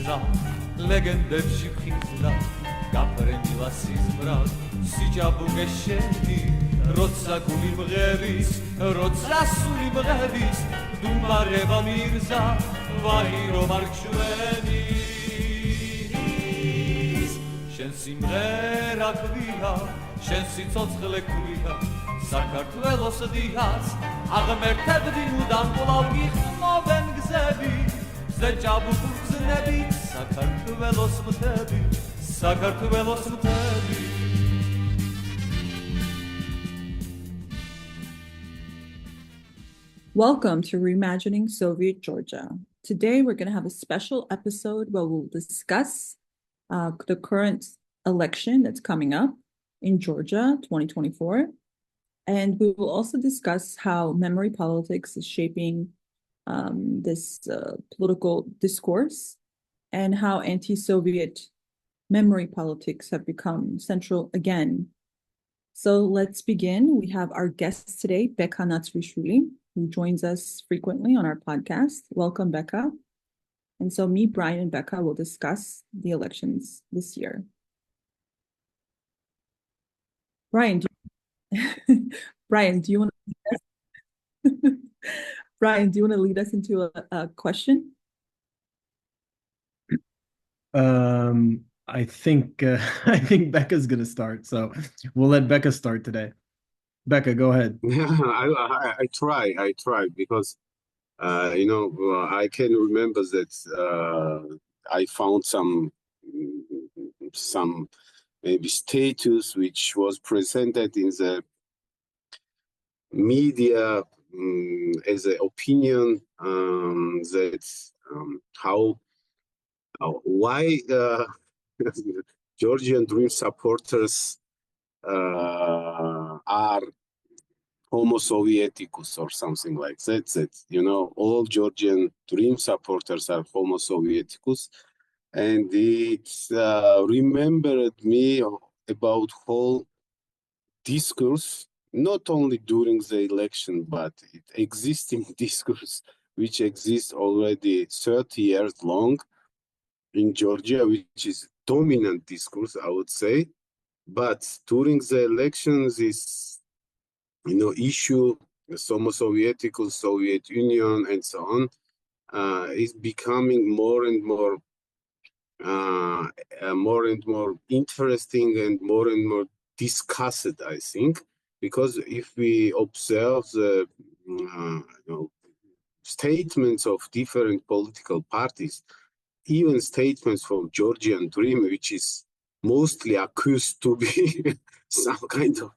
ხიზნა ლეგენდებში ხიზნა გაფრენილა სიზმრად სიჯაბუგე შენი როცა გული მღერის როცა სული მღერის დუმარება მირზა ვაირო მარჩვენის შენ სიმღერა ქვია შენ სიცოცხლე ქვია საქართველოს დიას აღმერთებდი მუდამ კვლავ გიხმობენ გზები ზეჭაბუკურ გზნებით საქართველოს მთები საქართველოს მთები Welcome to Reimagining Soviet Georgia. Today we're going to have a special episode where we'll discuss the current election that's coming up in Georgia 2024. And we will also discuss how memory politics is shaping this political discourse and how anti-Soviet memory politics have become central again. So let's begin. We have our guest today, Beka Natsvlishvili, who joins us frequently on our podcast. Welcome, Beka. And so me, Brian, and Beka will discuss the elections this year. Brian, do you want to lead us into a question? I think Beka's gonna start, so we'll let Beka start today. Beka, go ahead. Yeah, I try because I can remember that I found some maybe status which was presented in the media as an opinion that why Georgian Dream supporters are Homo Sovieticus or something like that. That all Georgian Dream supporters are Homo Sovieticus, and it remembered me about whole discourse, not only during the election, but existing discourse which exists already 30 years long in Georgia, which is dominant discourse, I would say. But during the elections, this issue, the Homo Sovieticus, Soviet Union, and so on, is becoming more and more interesting and more discussed, I think, because if we observe the statements of different political parties, even statements from Georgian Dream, which is mostly accused to be some kind of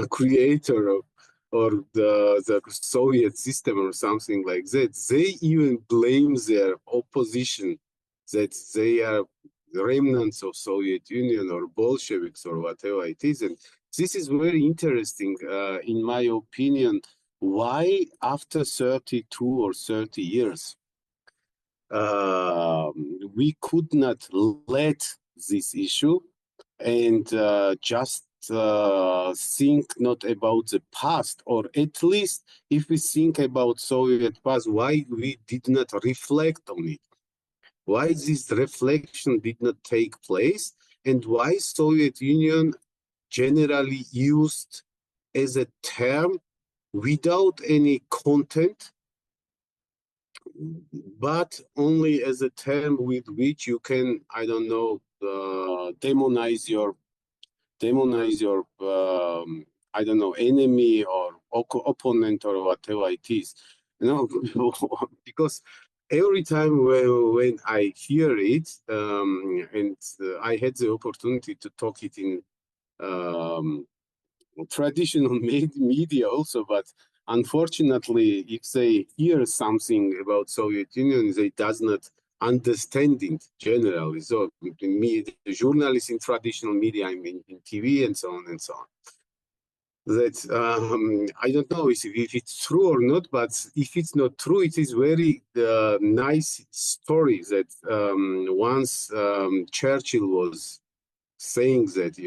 creator of or the Soviet system or something like that, they even blame their opposition that they are remnants of Soviet Union or Bolsheviks or whatever it is. And this is very interesting, in my opinion, why after 32 or 30 years, we could not let this issue and just think not about the past, or at least if we think about Soviet past, why we did not reflect on it, why this reflection did not take place, and why Soviet Union generally used as a term without any content, but only as a term with which you can, I don't know, demonize your I don't know, enemy or opponent or whatever it is, because every time when I hear it, and I had the opportunity to talk it in traditional media also, but unfortunately, if they hear something about Soviet Union, they does not understand it generally. So the journalists in traditional media, I mean in TV and so on and so on. That I don't know if it's true or not, but if it's not true, it is very nice story that once Churchill was saying that,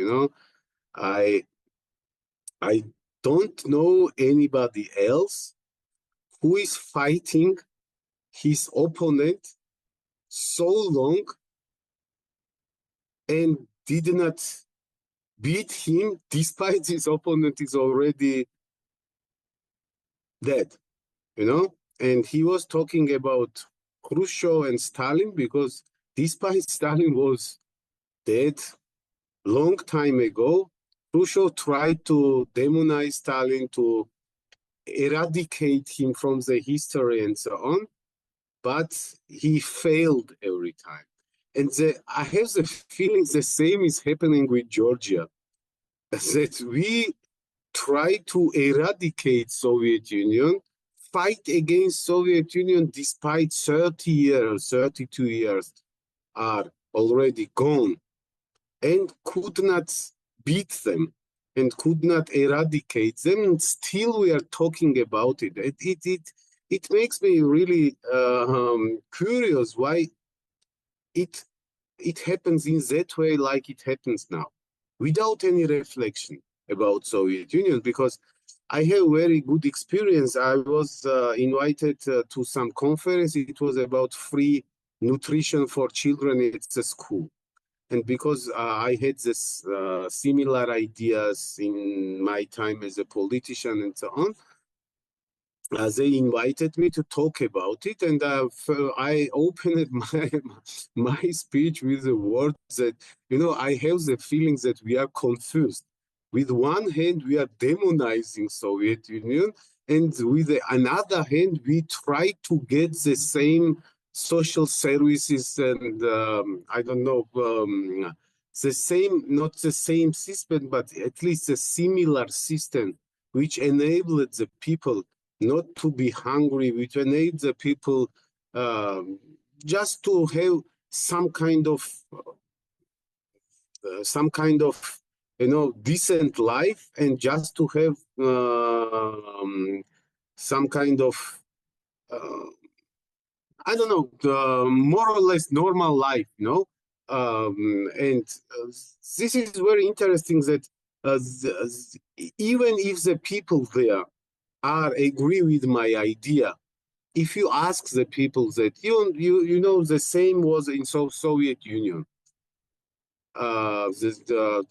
I don't know anybody else who is fighting his opponent so long and did not beat him despite his opponent is already dead, you know? And he was talking about Khrushchev and Stalin because despite Stalin was dead long time ago, Khrushchev tried to demonize Stalin, to eradicate him from the history and so on, but he failed every time. And I have the feeling the same is happening with Georgia, that we try to eradicate Soviet Union, fight against Soviet Union despite 30 years, 32 years are already gone, and could not beat them and could not eradicate them, and still we are talking about it. It makes me really curious why it happens in that way, like it happens now, without any reflection about Soviet Union. Because I have very good experience. I was invited to some conference. It was about free nutrition for children at the school. And because I had this similar ideas in my time as a politician and so on, they invited me to talk about it, and I opened my speech with the words that, you know, I have the feeling that we are confused. With one hand, we are demonizing Soviet Union, and with another hand, we try to get the same social services and I don't know, the same, not the same system, but at least a similar system, which enabled the people not to be hungry, which enabled the people just to have some kind of you know, decent life, and just to have some kind of I don't know, more or less normal life, you know. And this is very interesting that even if the people there are agree with my idea, if you ask the people that you know, the same was in Soviet Union. The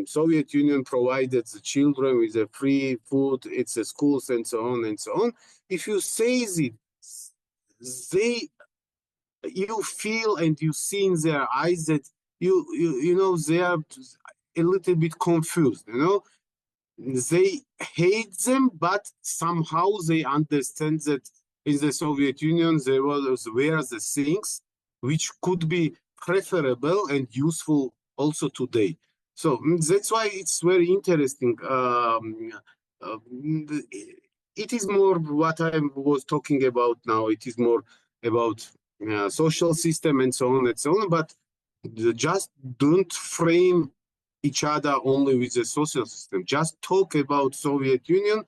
Soviet Union provided the children with the free food, it's the schools and so on and so on. If you say it, you feel and you see in their eyes that you know, they are a little bit confused, you know. They hate them, but somehow they understand that in the Soviet Union there were the things which could be preferable and useful also today. So that's why it's very interesting. It is more what I was talking about now. It is more about social system and so on and so on, but just don't frame each other only with the social system. Just talk about Soviet Union,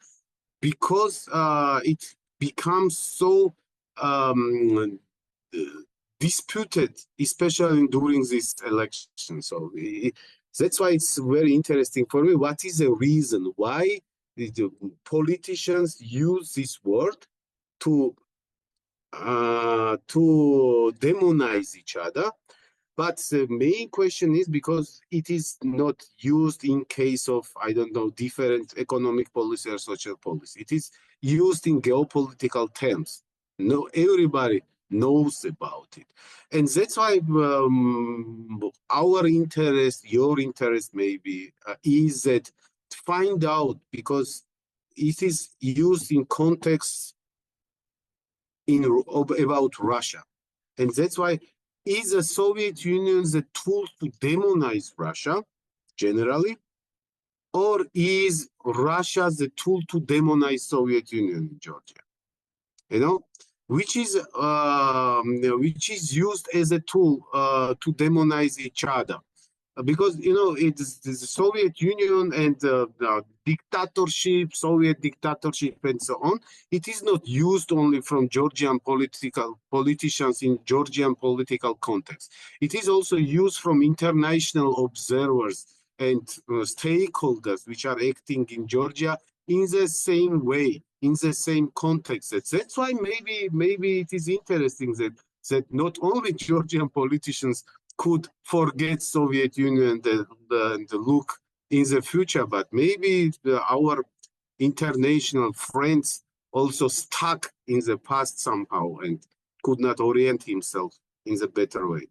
because it becomes so disputed, especially during this election. So that's why it's very interesting for me. What is the reason why the politicians use this word to demonize each other? But the main question is because it is not used in case of, I don't know, different economic policy or social policy. It is used in geopolitical terms. No, everybody knows about it. And that's why our interest, your interest maybe, is that find out, because it is used in context about Russia. And that's why is the Soviet Union the tool to demonize Russia generally, or is Russia the tool to demonize Soviet Union in Georgia? You know, which is used as a tool to demonize each other. Because, you know, it's the Soviet Union and dictatorship, Soviet dictatorship and so on. It is not used only from Georgian politicians in Georgian political context. It is also used from international observers and stakeholders which are acting in Georgia in the same way, in the same context. That's why maybe it is interesting that that not only Georgian politicians could forget Soviet Union and the look in the future, but maybe our international friends also stuck in the past somehow and could not orient himself in the better way.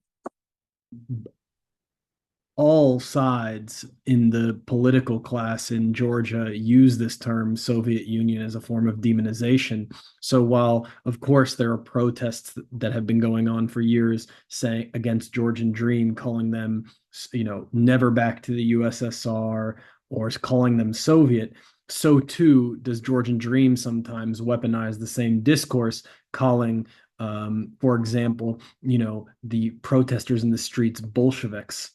All sides in the political class in Georgia use this term Soviet Union as a form of demonization. So while, of course, there are protests that have been going on for years saying against Georgian Dream, calling them, never back to the USSR or calling them Soviet, so too does Georgian Dream sometimes weaponize the same discourse, calling, for example, the protesters in the streets Bolsheviks.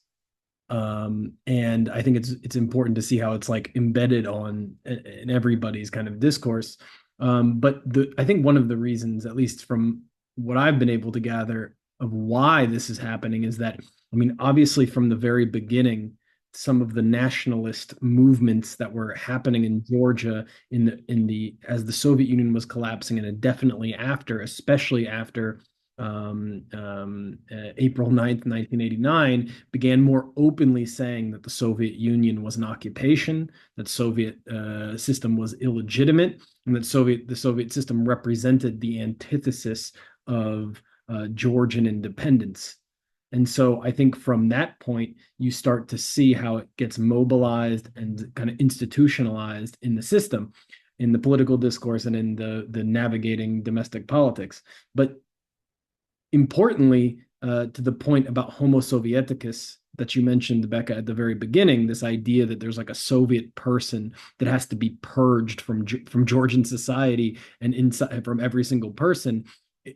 And I think it's important to see how it's like embedded in everybody's kind of discourse. But I think one of the reasons, at least from what I've been able to gather of why this is happening, is that, I mean, obviously from the very beginning, some of the nationalist movements that were happening in Georgia as the Soviet Union was collapsing, and definitely after, especially after April 9th, 1989, began more openly saying that the Soviet Union was an occupation, that Soviet system was illegitimate, and that the Soviet system represented the antithesis of Georgian independence. And so I think from that point, you start to see how it gets mobilized and kind of institutionalized in the system, in the political discourse, and in the navigating domestic politics. But importantly, to the point about Homo Sovieticus that you mentioned, Beka, at the very beginning, this idea that there's like a Soviet person that has to be purged from Georgian society and inside from every single person.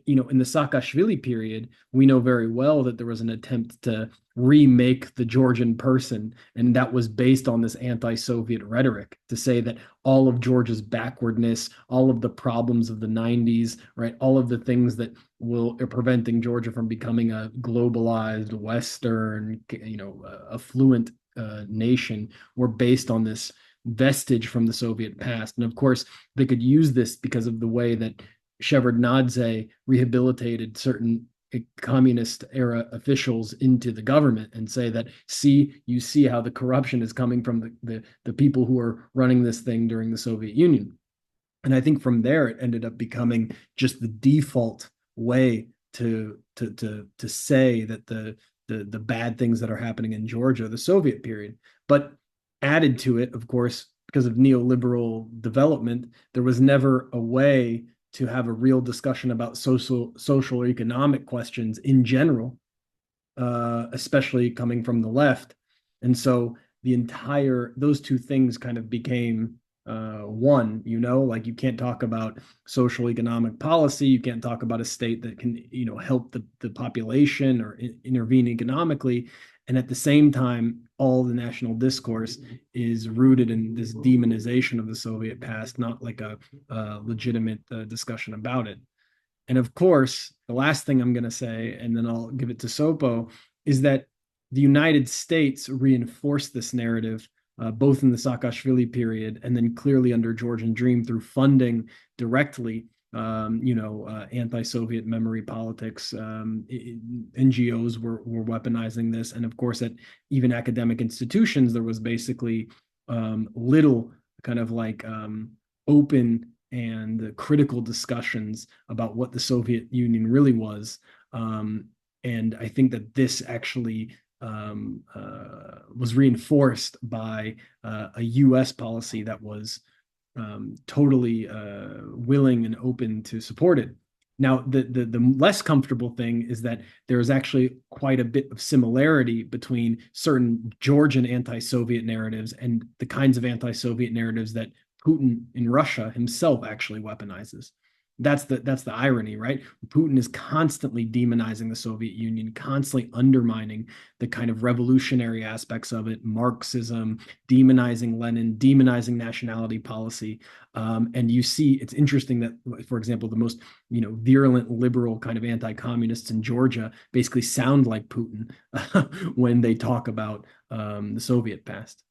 In the Saakashvili period, we know very well that there was an attempt to remake the Georgian person, and that was based on this anti-Soviet rhetoric to say that all of Georgia's backwardness, all of the problems of the 90s, right, all of the things that are preventing Georgia from becoming a globalized, Western, affluent nation were based on this vestige from the Soviet past. And of course, they could use this because of the way that Shevardnadze rehabilitated certain communist era officials into the government and say that, you see how the corruption is coming from the people who are running this thing during the Soviet Union. And I think from there, it ended up becoming just the default way to say that the bad things that are happening in Georgia, the Soviet period. But added to it, of course, because of neoliberal development, there was never a way to have a real discussion about social or economic questions in general, especially coming from the left. And so those two things kind of became one, like you can't talk about social economic policy, you can't talk about a state that can, help the population or intervene economically. And at the same time, all the national discourse is rooted in this demonization of the Soviet past, not like a legitimate discussion about it. And of course, the last thing I'm going to say, and then I'll give it to Sopo, is that the United States reinforced this narrative both in the Saakashvili period and then clearly under Georgian Dream through funding directly anti-Soviet memory politics. NGOs were weaponizing this. And of course, at even academic institutions, there was basically little kind of like open and critical discussions about what the Soviet Union really was. And I think that this actually was reinforced by a US policy that was totally willing and open to support it. Now, the less comfortable thing is that there is actually quite a bit of similarity between certain Georgian anti-Soviet narratives and the kinds of anti-Soviet narratives that Putin in Russia himself actually weaponizes. That's the irony, right? Putin is constantly demonizing the Soviet Union, constantly undermining the kind of revolutionary aspects of it, Marxism, demonizing Lenin, demonizing nationality policy. And you see, it's interesting that, for example, the most virulent liberal kind of anti-communists in Georgia basically sound like Putin when they talk about the Soviet past.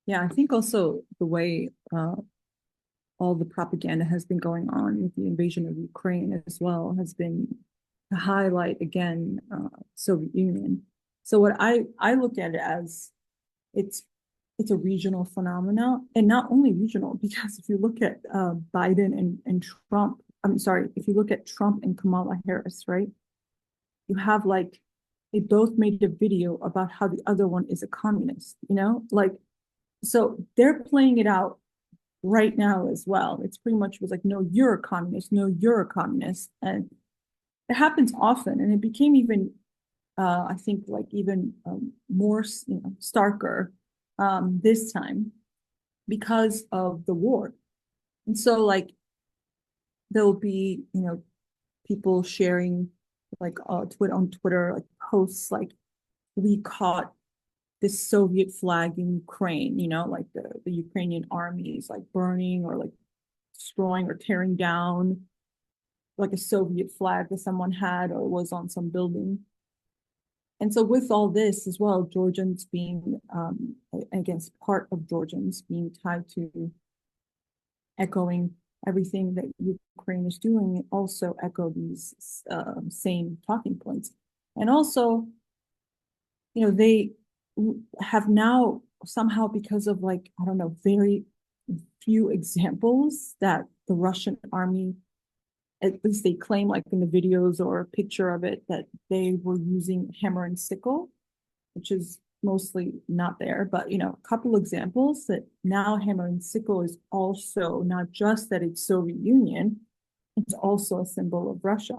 Yeah, I think also the way all the propaganda has been going on with the invasion of Ukraine as well has been to highlight again Soviet Union. So what I look at it as it's a regional phenomenon, and not only regional, because if you look at Biden and Trump, I'm sorry, if you look at Trump and Kamala Harris, right? You have like, they both made a video about how the other one is a communist, like, so they're playing it out right now as well. It's pretty much was like, no, you're a communist, no, you're a communist. And it happens often. And it became even, I think like even more, starker this time because of the war. And so like, there'll be, people sharing like on Twitter, like posts like, we caught this Soviet flag in Ukraine, like the Ukrainian army is like burning or like destroying or tearing down like a Soviet flag that someone had or was on some building. And so with all this as well, Georgians being, I guess, part of Georgians being tied to echoing everything that Ukraine is doing, also echo these same talking points. And also, they have now somehow, because of like, I don't know, very few examples that the Russian army, at least they claim like in the videos or a picture of it, that they were using hammer and sickle, which is mostly not there, but a couple examples that now hammer and sickle is also not just that it's Soviet Union, it's also a symbol of Russia.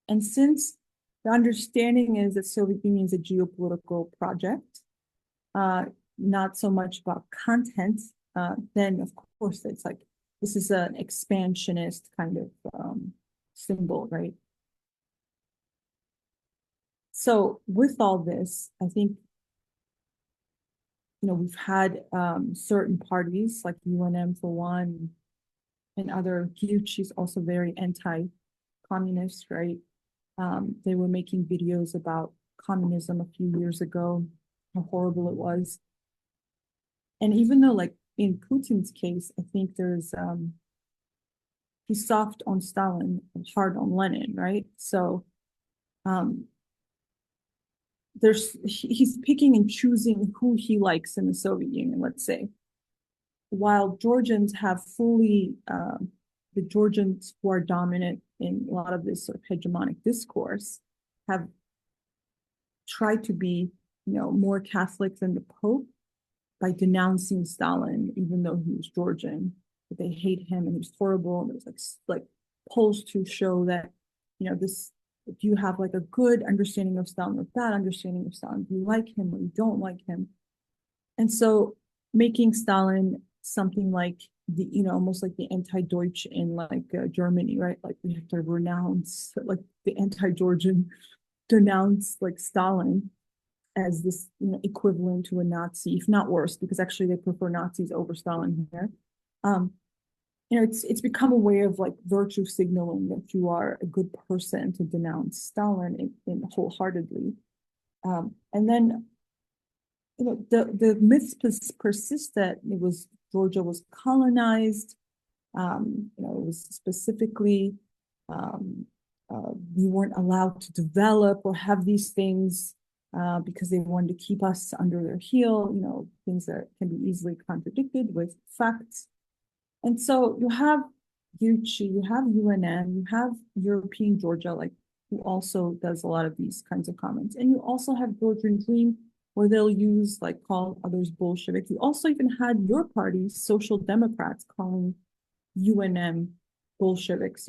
And since the understanding is that Soviet Union is a geopolitical project, not so much about content, then of course it's like, this is an expansionist kind of symbol, right? So with all this, I think, we've had certain parties like UNM for one, and other, she's also very anti-communist, right? They were making videos about communism a few years ago, how horrible it was. And even though like in Putin's case, I think there's, he's soft on Stalin and hard on Lenin, right? So he's picking and choosing who he likes in the Soviet Union, let's say. While Georgians have fully, the Georgians who are dominant in a lot of this sort of hegemonic discourse have tried to be, more Catholic than the Pope by denouncing Stalin, even though he was Georgian. But they hate him and he was horrible. And there's like polls to show that, this, if you have like a good understanding of Stalin or bad understanding of Stalin, you like him or you don't like him. And so making Stalin something like the, almost like the anti-Deutsch in like Germany, right? Like we have to renounce, like the anti-Georgian denounce like Stalin as this, equivalent to a Nazi, if not worse, because actually they prefer Nazis over Stalin here. It's become a way of like virtue signaling that you are a good person to denounce Stalin in wholeheartedly. And then, the myths persist that Georgia was colonized. It was specifically, we weren't allowed to develop or have these things because they wanted to keep us under their heel, things that can be easily contradicted with facts. And so you have Yuchi, you have UNM, you have European Georgia, like who also does a lot of these kinds of comments. And you also have Georgian Dream, where they'll use like call others Bolshevik. You also even had your party, Social Democrats, calling UNM Bolsheviks,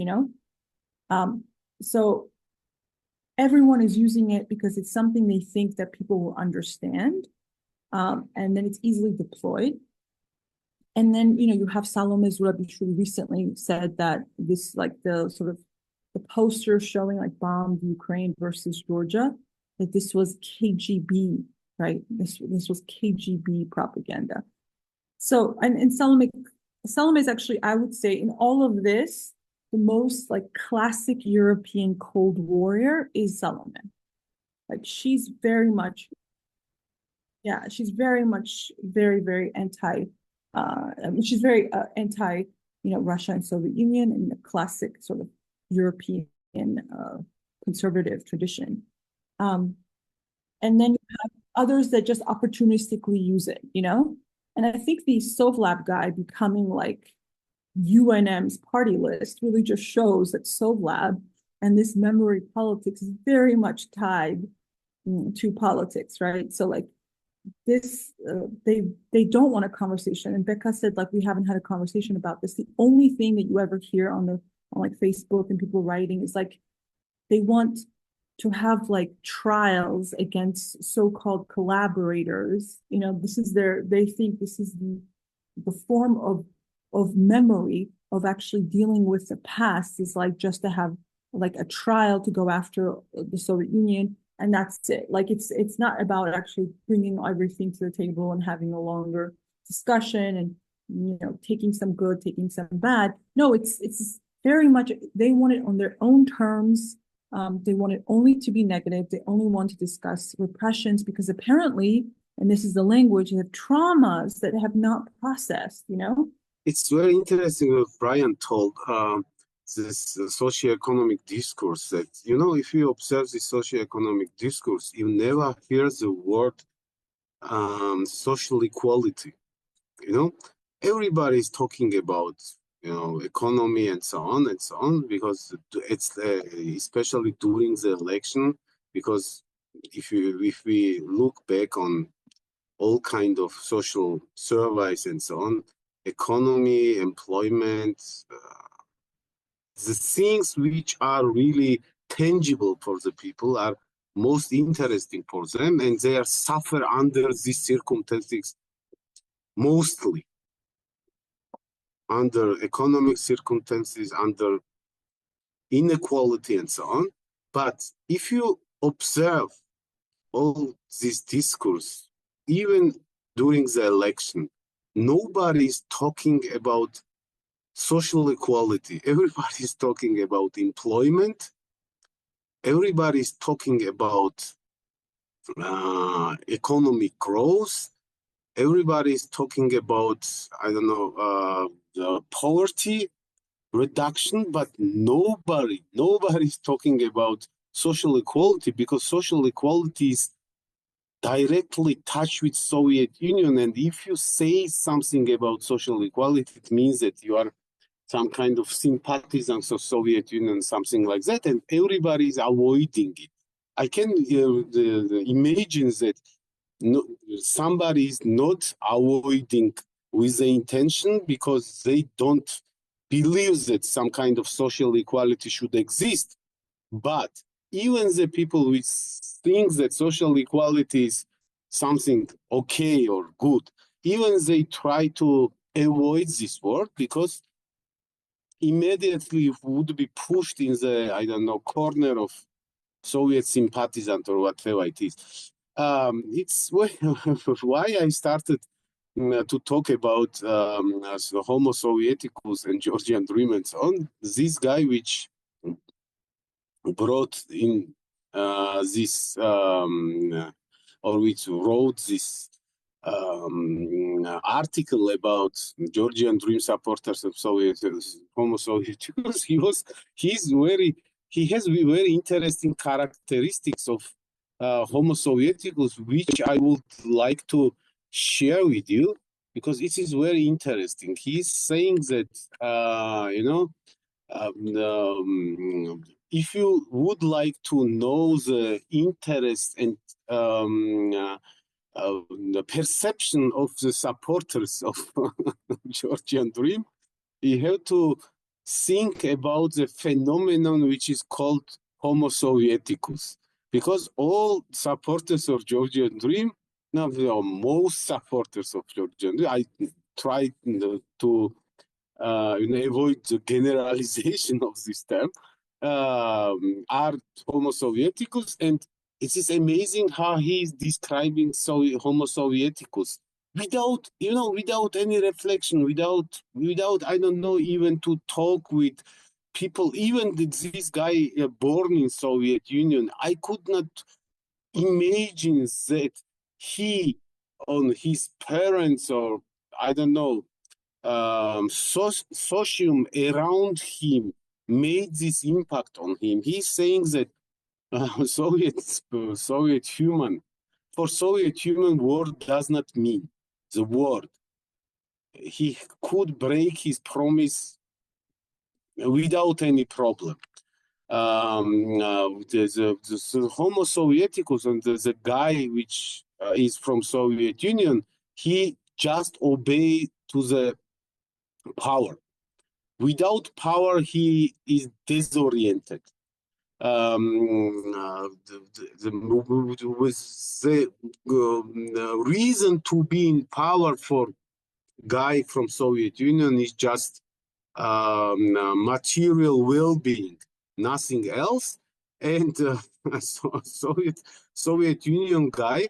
So everyone is using it because it's something they think that people will understand. And then it's easily deployed. And then, you have Salome Zurabishvili recently said that this, like the sort of the poster showing like bombed Ukraine versus Georgia, that this was KGB, right? This was KGB propaganda. So, and Salome is actually, I would say, in all of this, the most like classic European Cold Warrior is Salome. Like she's very much, she's very much very, very anti. She's very anti, Russia and Soviet Union, and the classic sort of European conservative tradition. And then you have others that just opportunistically use it, you know? And I think the Sovlab guy becoming like UNM's party list really just shows that Sovlab and this memory politics is very much tied to politics, right? So like this, they don't want a conversation. And Beka said, like, we haven't had a conversation about this. The only thing that you ever hear on like Facebook and people writing is like, they want to have like trials against so-called collaborators. You know, they think this is the form of memory, of actually dealing with the past, is like just to have like a trial to go after the Soviet Union, and that's it. Like it's not about actually bringing everything to the table and having a longer discussion and, you know, taking some good, taking some bad. No, it's very much, they want it on their own terms. They want it only to be negative. They only want to discuss repressions because apparently, and this is the language, they have traumas that have not processed, you know? It's very interesting what Brian told, this socioeconomic discourse, that, you know, if you observe the socioeconomic discourse, you never hear the word social equality. You know, everybody is talking about, you know, economy and so on, because it's especially during the election, because if we look back on all kind of social surveys and so on, economy, employment, the things which are really tangible for the people are most interesting for them, and they are suffer under these circumstances, mostly under economic circumstances, under inequality and so on. But if you observe all this discourse, even during the election, nobody is talking about social equality. Everybody is talking about employment. Everybody is talking about economic growth. Everybody is talking about, I don't know, the poverty reduction, but nobody is talking about social equality, because social equality is directly touched with Soviet Union. And if you say something about social equality, it means that you are some kind of sympathizant of Soviet Union, something like that, and everybody is avoiding it. I can imagine that somebody is not avoiding with the intention because they don't believe that some kind of social equality should exist. But even the people who think that social equality is something okay or good, even they try to avoid this word, because immediately would be pushed in the, I don't know, corner of Soviet sympathizant or whatever it is. It's why I started to talk about Homo Sovieticus and Georgian Dream and so on. This guy which brought in this, or which wrote this article about Georgian Dream supporters of Homo Sovieticus. He has very interesting characteristics of Homo Sovieticus, which I would like to share with you, because it is very interesting. He's saying that, you know, if you would like to know the interest and the perception of the supporters of Georgian Dream, you have to think about the phenomenon which is called Homo Sovieticus, because all supporters of Georgian Dream, now most supporters of Georgian Dream, I try to avoid the generalization of this term, are Homo Sovieticus, and it is amazing how he is describing Homo Sovieticus without, you know, without any reflection, without, I don't know, even to talk with people. Even this guy born in Soviet Union, I could not imagine that he, on his parents, or I don't know, socium around him made this impact on him. He's saying that Soviet human. For Soviet human, word does not mean the word. He could break his promise without any problem. The Homo Sovieticus, and the guy which is from Soviet Union, he just obey to the power. Without power, he is disoriented. With the reason to be in power for guy from Soviet Union is just material well-being, nothing else. And Soviet Union guy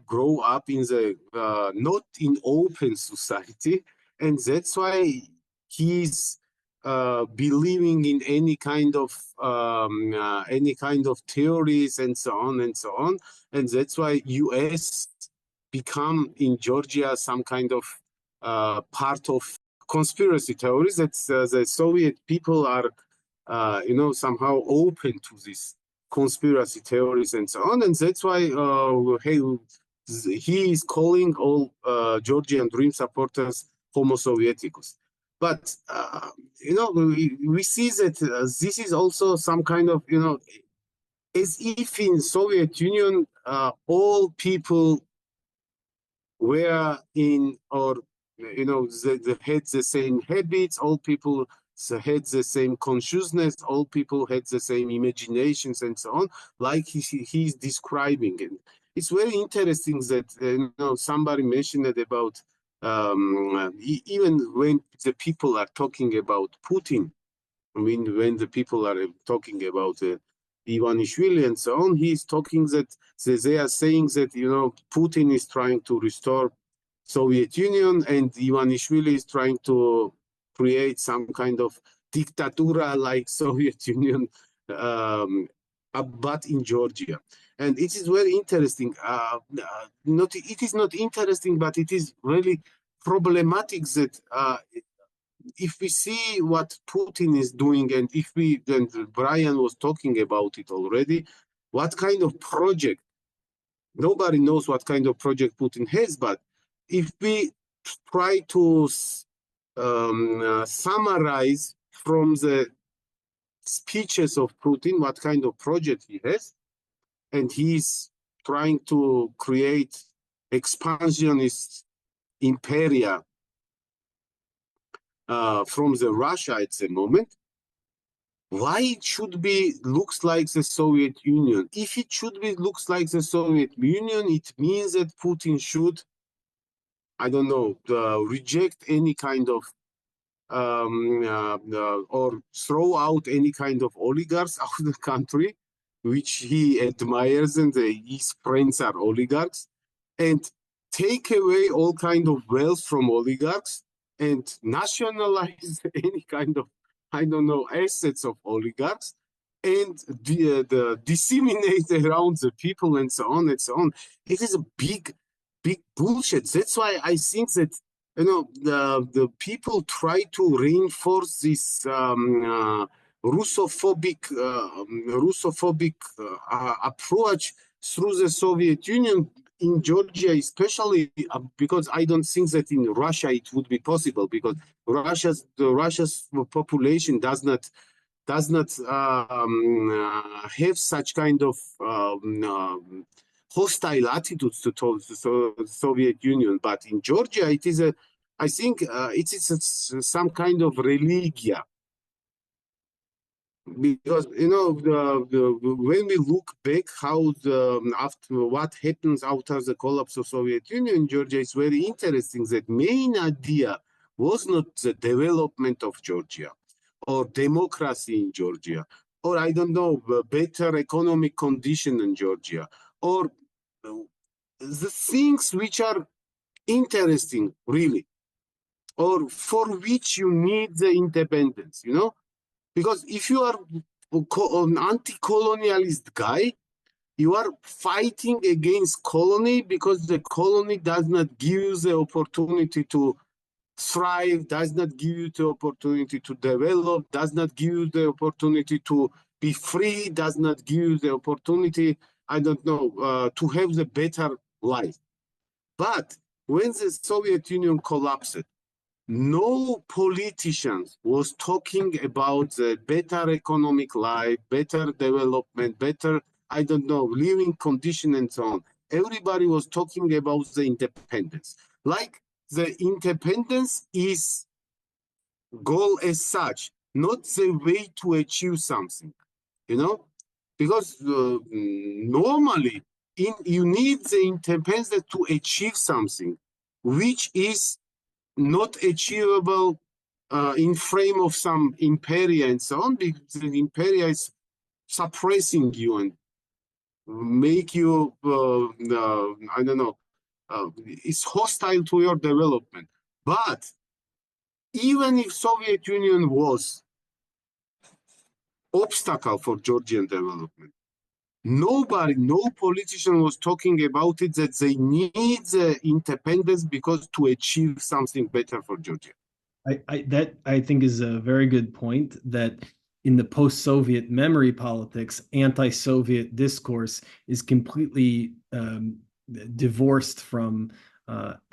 grow up in the not in open society, and that's why he's believing in any kind of theories and so on and so on, and that's why US become in Georgia some kind of part of conspiracy theories that the Soviet people are somehow open to these conspiracy theories and so on, and that's why he is calling all Georgian Dream supporters Homo Sovieticus. But we see that this is also some kind of as if in Soviet Union all people were in, or they had the same habits, all people had the same consciousness, all people had the same imaginations and so on, like he's describing it. It's very interesting that somebody mentioned it about even when the people are talking about Putin, I mean, when the people are talking about Ivanishvili and so on, he's talking that they are saying that Putin is trying to restore Soviet Union and Ivanishvili is trying to create some kind of dictatura like Soviet Union, but in Georgia. And it is very interesting. It is not interesting, but it is really problematic that if we see what Putin is doing, and and Brian was talking about it already, what kind of project, nobody knows what kind of project Putin has, but if we try to summarize from the speeches of Putin what kind of project he has, and he's trying to create expansionist imperia from the Russia at the moment. Why it should be looks like the Soviet Union? If it should be looks like the Soviet Union, it means that Putin should, I don't know, reject any kind of or throw out any kind of oligarchs out of the country, which he admires, and his friends are oligarchs, and take away all kind of wealth from oligarchs and nationalize any kind of, I don't know, assets of oligarchs, and disseminate around the people and so on and so on. It is a big bullshit. That's why I think that the people try to reinforce this Russophobic approach through the Soviet Union in Georgia, especially because I don't think that in Russia it would be possible, because Russia's population does not have such kind of hostile attitudes towards the Soviet Union. But in Georgia, it is I think it is some kind of religia. Because when we look back how after what happens after the collapse of Soviet Union in Georgia, it's very interesting that main idea was not the development of Georgia or democracy in Georgia, or I don't know, better economic condition in Georgia, or the things which are interesting really, or for which you need the independence, because if you are an anti-colonialist guy, you are fighting against colony because the colony does not give you the opportunity to thrive, does not give you the opportunity to develop, does not give you the opportunity to be free, does not give you the opportunity, I don't know, to have the better life. But when the Soviet Union collapsed, no politician was talking about the better economic life, better development, better, I don't know, living condition and so on. Everybody was talking about the independence. Like the independence is goal as such, not the way to achieve something, you know? Because normally you need the independence to achieve something, which is not achievable in frame of some imperia and so on, because the imperia is suppressing you and make you, I don't know, it's hostile to your development. But even if Soviet Union was obstacle for Georgian development, nobody, no politician was talking about it, that they need the independence because to achieve something better for Georgia. That I think is a very good point, that in the post-Soviet memory politics, anti-Soviet discourse is completely divorced from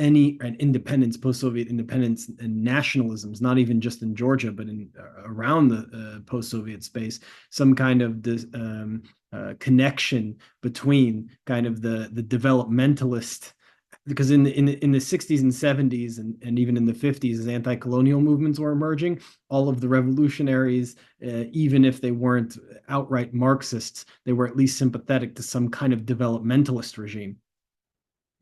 any independence, post-Soviet independence and nationalisms, not even just in Georgia, but in around the post-Soviet space, some kind of this connection between kind of the developmentalist, because in the 60s and 70s and even in the 50s, as anti-colonial movements were emerging, all of the revolutionaries, even if they weren't outright Marxists, they were at least sympathetic to some kind of developmentalist regime.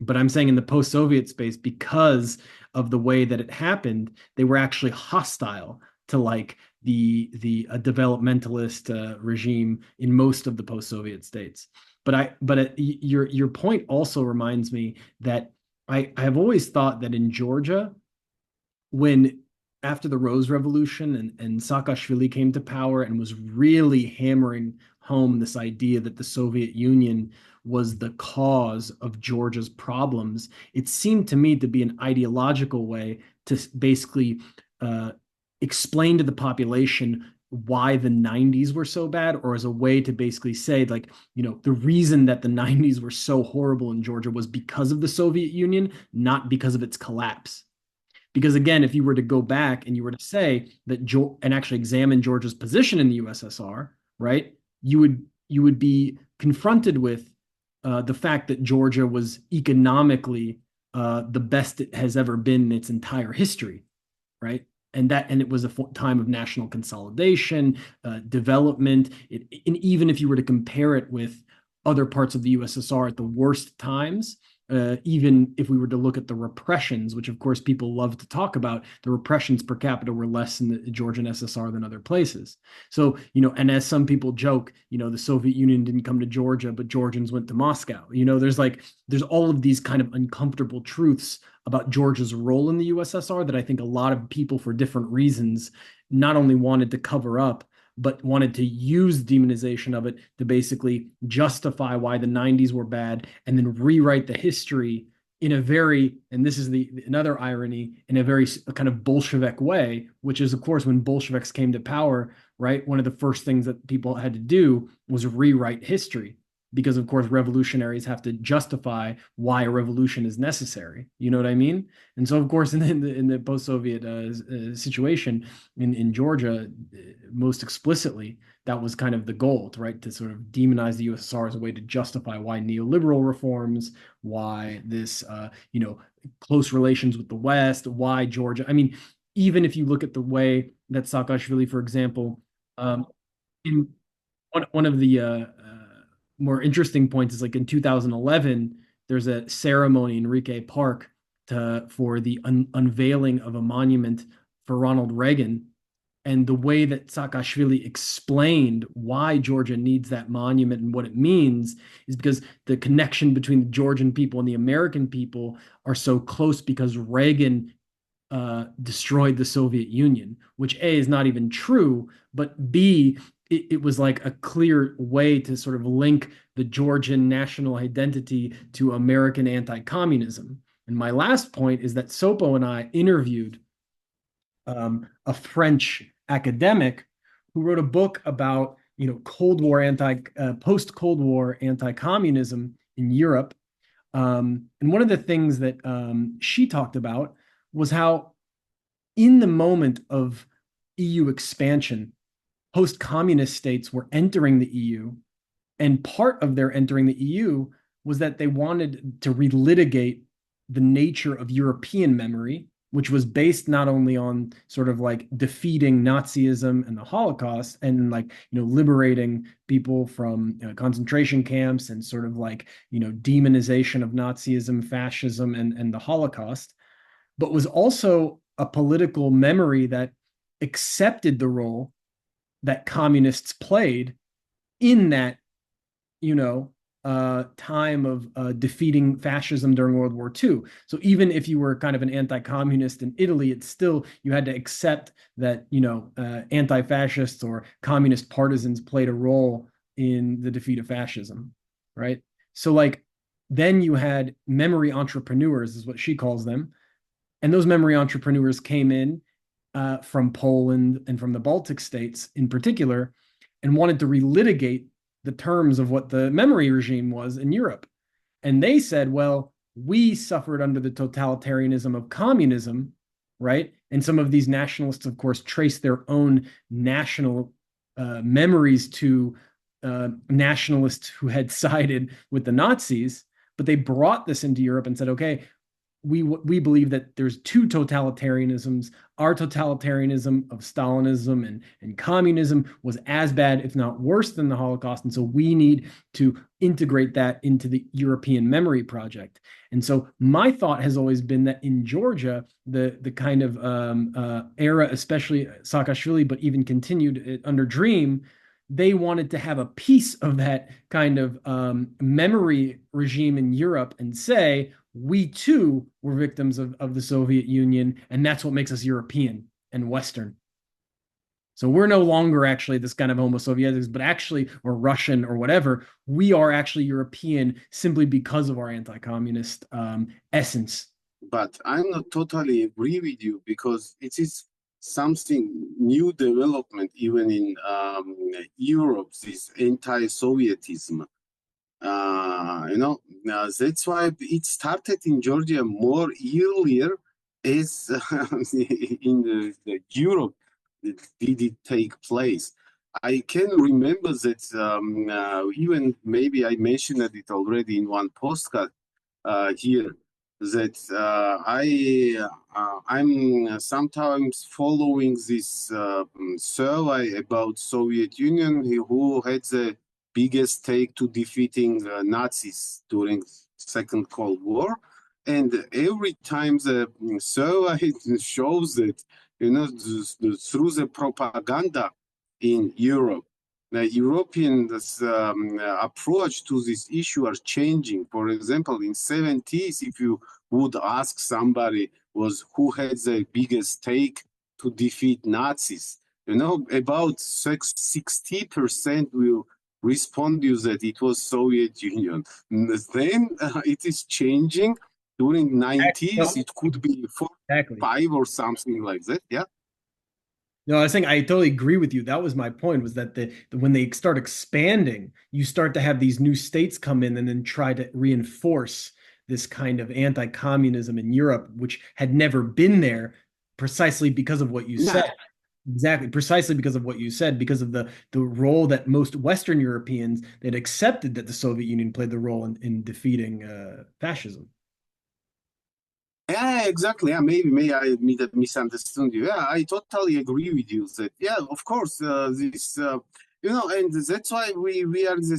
But I'm saying in the post-Soviet space, because of the way that it happened, they were actually hostile to like the developmentalist regime in most of the post-Soviet states. But your point also reminds me that I have always thought that in Georgia, when after the Rose Revolution and Saakashvili came to power and was really hammering home this idea that the Soviet Union was the cause of Georgia's problems, it seemed to me to be an ideological way to basically explain to the population why the 90s were so bad, or as a way to basically say, like, you know, the reason that the 90s were so horrible in Georgia was because of the Soviet Union, not because of its collapse. Because again, if you were to go back and you were to say that and actually examine Georgia's position in the USSR, right, you would be confronted with the fact that Georgia was economically the best it has ever been in its entire history, right? And it was a time of national consolidation, development. And even if you were to compare it with other parts of the USSR at the worst times, even if we were to look at the repressions, which of course people love to talk about, the repressions per capita were less in the Georgian SSR than other places. So, you know, and as some people joke, you know, the Soviet Union didn't come to Georgia, but Georgians went to Moscow. You know, there's all of these kind of uncomfortable truths about Georgia's role in the USSR that I think a lot of people, for different reasons, not only wanted to cover up, but wanted to use demonization of it to basically justify why the 90s were bad, and then rewrite the history in a very, and this is another irony, in a very kind of Bolshevik way, which is, of course, when Bolsheviks came to power, right, one of the first things that people had to do was rewrite history. Because, of course, revolutionaries have to justify why a revolution is necessary. You know what I mean? And so, of course, in the post-Soviet situation in Georgia, most explicitly, that was kind of the goal, right? To sort of demonize the USSR as a way to justify why neoliberal reforms, why this, you know, close relations with the West, why Georgia. I mean, even if you look at the way that Saakashvili, for example, in one of the more interesting points is, like, in 2011, there's a ceremony in Enrique Park for the unveiling of a monument for Ronald Reagan. And the way that Saakashvili explained why Georgia needs that monument and what it means is because the connection between the Georgian people and the American people are so close because Reagan destroyed the Soviet Union, which A, is not even true, but B, it was like a clear way to sort of link the Georgian national identity to American anti-communism. And my last point is that Sopo and I interviewed a French academic who wrote a book about, Cold War post-Cold War anti-communism in Europe. And one of the things that she talked about was how in the moment of EU expansion, post-communist states were entering the EU, and part of their entering the EU was that they wanted to relitigate the nature of European memory, which was based not only on sort of like defeating Nazism and the Holocaust and like, liberating people from concentration camps and sort of like, demonization of Nazism, fascism, and the Holocaust, but was also a political memory that accepted the role that communists played in that, time of defeating fascism during World War II. So even if you were kind of an anti-communist in Italy, it's still, you had to accept that, anti-fascists or communist partisans played a role in the defeat of fascism, right? So like, then you had memory entrepreneurs, is what she calls them. And those memory entrepreneurs came in from Poland and from the Baltic states in particular, and wanted to relitigate the terms of what the memory regime was in Europe. And they said, well, we suffered under the totalitarianism of communism, right? And some of these nationalists, of course, trace their own national memories to nationalists who had sided with the Nazis, but they brought this into Europe and said, okay, we believe that there's two totalitarianisms. Our totalitarianism of Stalinism and communism was as bad, if not worse, than the Holocaust. And so we need to integrate that into the European memory project. And so my thought has always been that in Georgia, the kind of era, especially Saakashvili, but even continued under Dream, they wanted to have a piece of that kind of memory regime in Europe and say, we too were victims of the Soviet Union, and that's what makes us European and Western. So we're no longer actually this kind of Homo Sovieticus, but actually, or Russian or whatever, we are actually European simply because of our anti-communist essence. But I'm not totally agree with you, because it is something new development even in Europe, this anti-Sovietism. That's why it started in Georgia more earlier, as in Europe did it take place. I can remember that even maybe I mentioned it already in one postcard here, that I'm sometimes following this survey about Soviet Union, who had the biggest stake to defeating Nazis during Second Cold War, and every time the survey shows that through the propaganda in Europe, the European approach to this issue are changing. For example, in 70s, if you would ask somebody who had the biggest stake to defeat Nazis, about 60% will respond you that it was Soviet Union. Then it is changing. During 90s, it could be 5 or something like that. Yeah. No, I was saying I totally agree with you. That was my point, was that when they start expanding, you start to have these new states come in and then try to reinforce this kind of anti-communism in Europe, which had never been there, precisely because of what you said. Exactly, precisely because of what you said, because of the role that most Western Europeans that accepted that the Soviet Union played the role in defeating fascism. Yeah, exactly. Yeah, maybe I misunderstood you. Yeah, I totally agree with you that, yeah, of course, this, and that's why we are the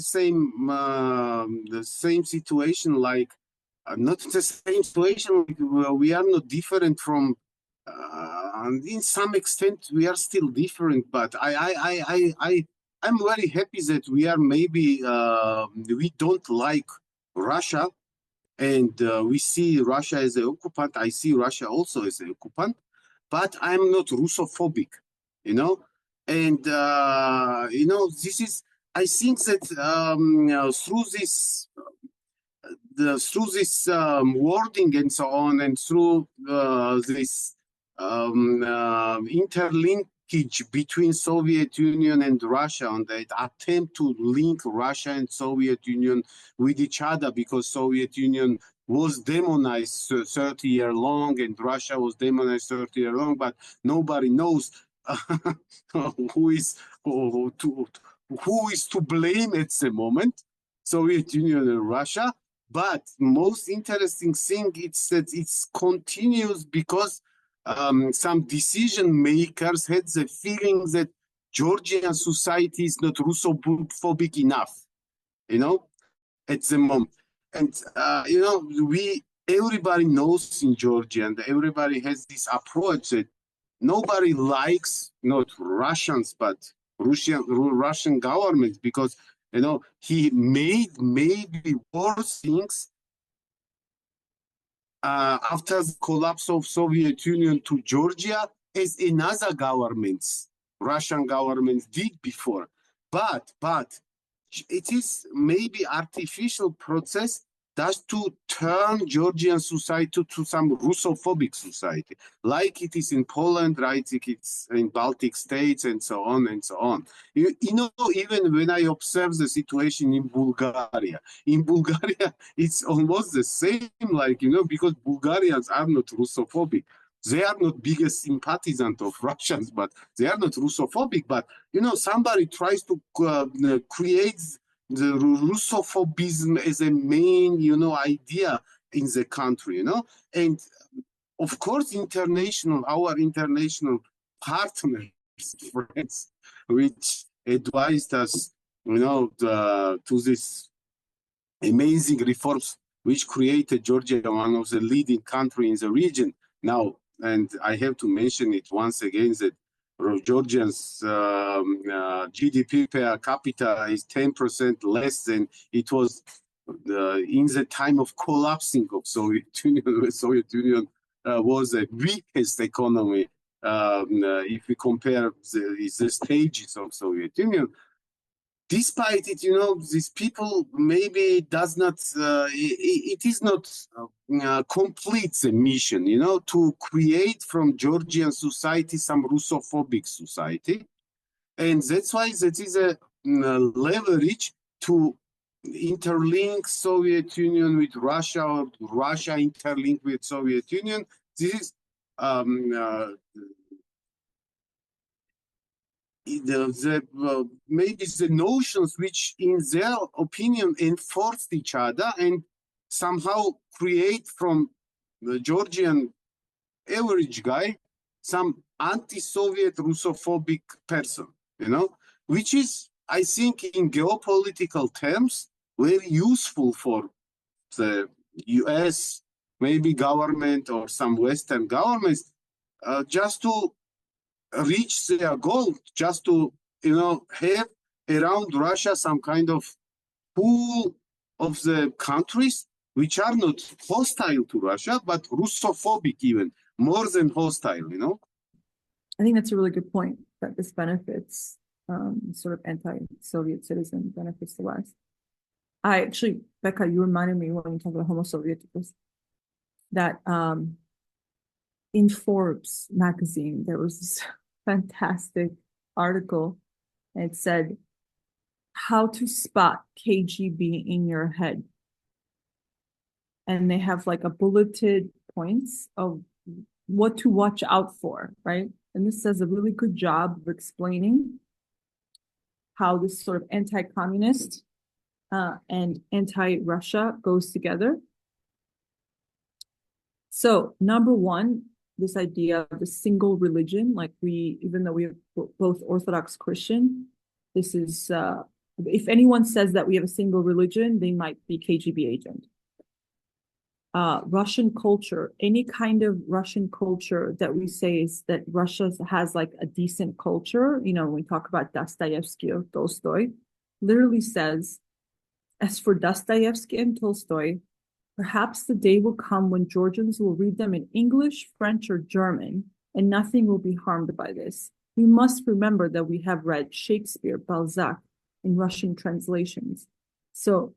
same situation, like, not the same situation, we are not different from, in some extent, we are still different, but I'm very happy that we are maybe, we don't like Russia, and we see Russia as an occupant. I see Russia also as an occupant, but I'm not Russophobic, and this is, I think that through this wording and so on, and through this interlinking linkage between Soviet Union and Russia, on the attempt to link Russia and Soviet Union with each other, because Soviet Union was demonized 30 years long and Russia was demonized 30 years long, but nobody knows who is to blame at the moment, Soviet Union and Russia. But most interesting thing is that it's continuous because some decision makers had the feeling that Georgian society is not Russophobic enough, you know, at the moment. And, you know, everybody knows in Georgia, and everybody has this approach that nobody likes not Russians, but Russian government, because, you know, he made maybe worse things after the collapse of Soviet Union to Georgia as another governments, Russian governments did before. But it is maybe artificial process just to turn Georgian society to some Russophobic society, like it is in Poland, right? It's in Baltic states and so on and so on. You know, even when I observe the situation in Bulgaria, it's almost the same, like, you know, because Bulgarians are not Russophobic. They are not biggest sympathizant of Russians, but they are not Russophobic. But, you know, somebody tries to create the Russophobism as a main, you know, idea in the country, you know. And of course, our international partners, friends, which advised us, you know, to this amazing reforms which created Georgia one of the leading country in the region now. And I have to mention it once again that Georgians' GDP per capita is 10% less than it was in the time of collapsing of Soviet Union. Soviet Union was the weakest economy if we compare the stages of Soviet Union. Despite it, you know, these people maybe does not, it is not complete the mission, you know, to create from Georgian society some Russophobic society. And that's why that is a leverage to interlink Soviet Union with Russia, or Russia interlink with Soviet Union. This is maybe the notions which in their opinion enforced each other and somehow create from the Georgian average guy some anti-Soviet Russophobic person, you know, which is, I think, in geopolitical terms, very useful for the US, maybe government or some Western governments, just to reach their goal, just to, you know, have around Russia some kind of pool of the countries which are not hostile to Russia, but Russophobic even, more than hostile, you know? I think that's a really good point, that this benefits sort of anti-Soviet citizen benefits the West. I actually, Beka, you reminded me when you talk about Homo Sovieticus, that in Forbes magazine, there was this fantastic article, and it said, how to spot KGB in your head. And they have like a bulleted points of what to watch out for, right? And this does a really good job of explaining how this sort of anti-communist and anti-Russia goes together. So number one, this idea of the single religion, like even though we are both Orthodox Christian, this is, if anyone says that we have a single religion, they might be KGB agent. Russian culture, any kind of Russian culture that we say is that Russia has like a decent culture, you know, when we talk about Dostoevsky or Tolstoy, literally says, as for Dostoevsky and Tolstoy, perhaps the day will come when Georgians will read them in English, French, or German, and nothing will be harmed by this. We must remember that we have read Shakespeare, Balzac in Russian translations. So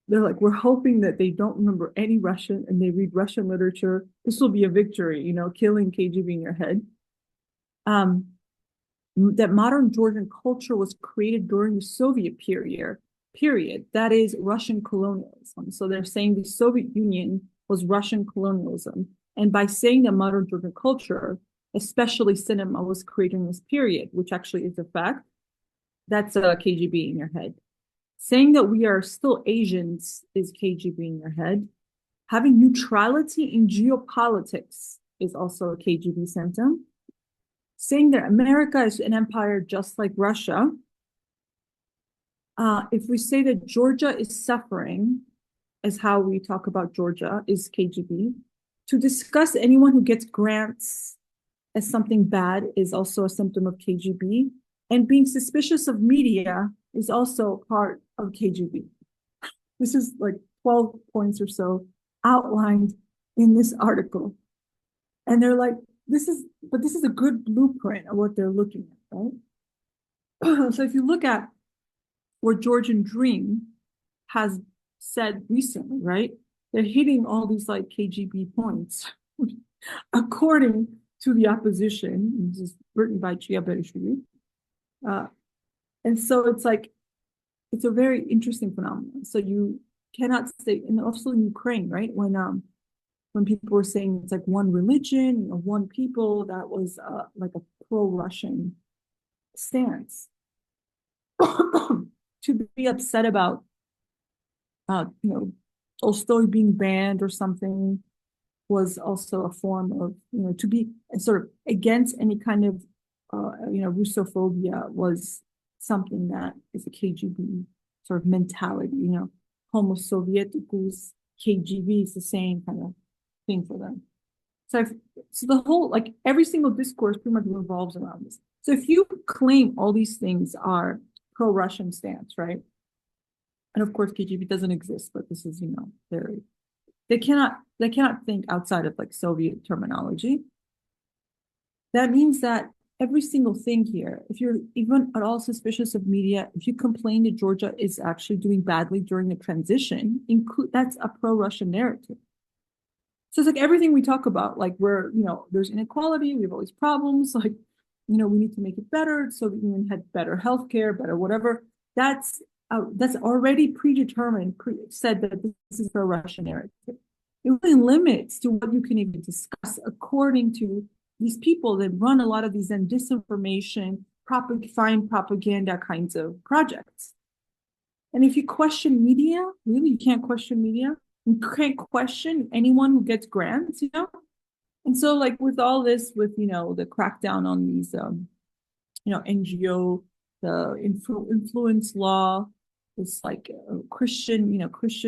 they're like, we're hoping that they don't remember any Russian and they read Russian literature. This will be a victory, you know, killing KGB in your head. that modern Georgian culture was created during the Soviet period, that is Russian colonialism. So they're saying the Soviet Union was Russian colonialism. And by saying that modern Georgian culture, especially cinema, was created in this period, which actually is a fact, that's a KGB in your head. Saying that we are still Asians is KGB in your head. Having neutrality in geopolitics is also a KGB symptom. Saying that America is an empire just like Russia. If we say that Georgia is suffering, as how we talk about Georgia, is KGB. To discuss anyone who gets grants as something bad is also a symptom of KGB. And being suspicious of media is also part of KGB. This is like 12 points or so outlined in this article. And they're like, this is a good blueprint of what they're looking at, right? So if you look at what Georgian Dream has said recently, right? They're hitting all these like KGB points, according to the opposition. This is written by Berishvili. And so it's like, it's a very interesting phenomenon. So you cannot say, and also in Ukraine, right? When people were saying it's like one religion, one people, that was like a pro-Russian stance. To be upset about, Tolstoy being banned or something was also a form of, to be sort of against any kind of, Russophobia was something that is a KGB sort of mentality, Homo Sovieticus, KGB is the same kind of thing for them. So the whole, like every single discourse pretty much revolves around this. So if you claim all these things are pro-Russian stance, right? And of course, KGB doesn't exist, but this is, they cannot think outside of like Soviet terminology. That means that every single thing here, if you're even at all suspicious of media, if you complain that Georgia is actually doing badly during the transition, that's a pro-Russian narrative. So it's like everything we talk about, like where, there's inequality, we have all these problems, like, we need to make it better so that you had better healthcare, better whatever. That's already predetermined, said that this is a Russian narrative. It really limits to what you can even discuss according to these people that run a lot of these disinformation, fine propaganda kinds of projects. And if you question media, really, you can't question media. You can't question anyone who gets grants, And so like with all this, with, the crackdown on these, NGO, the influence law, it's like Christian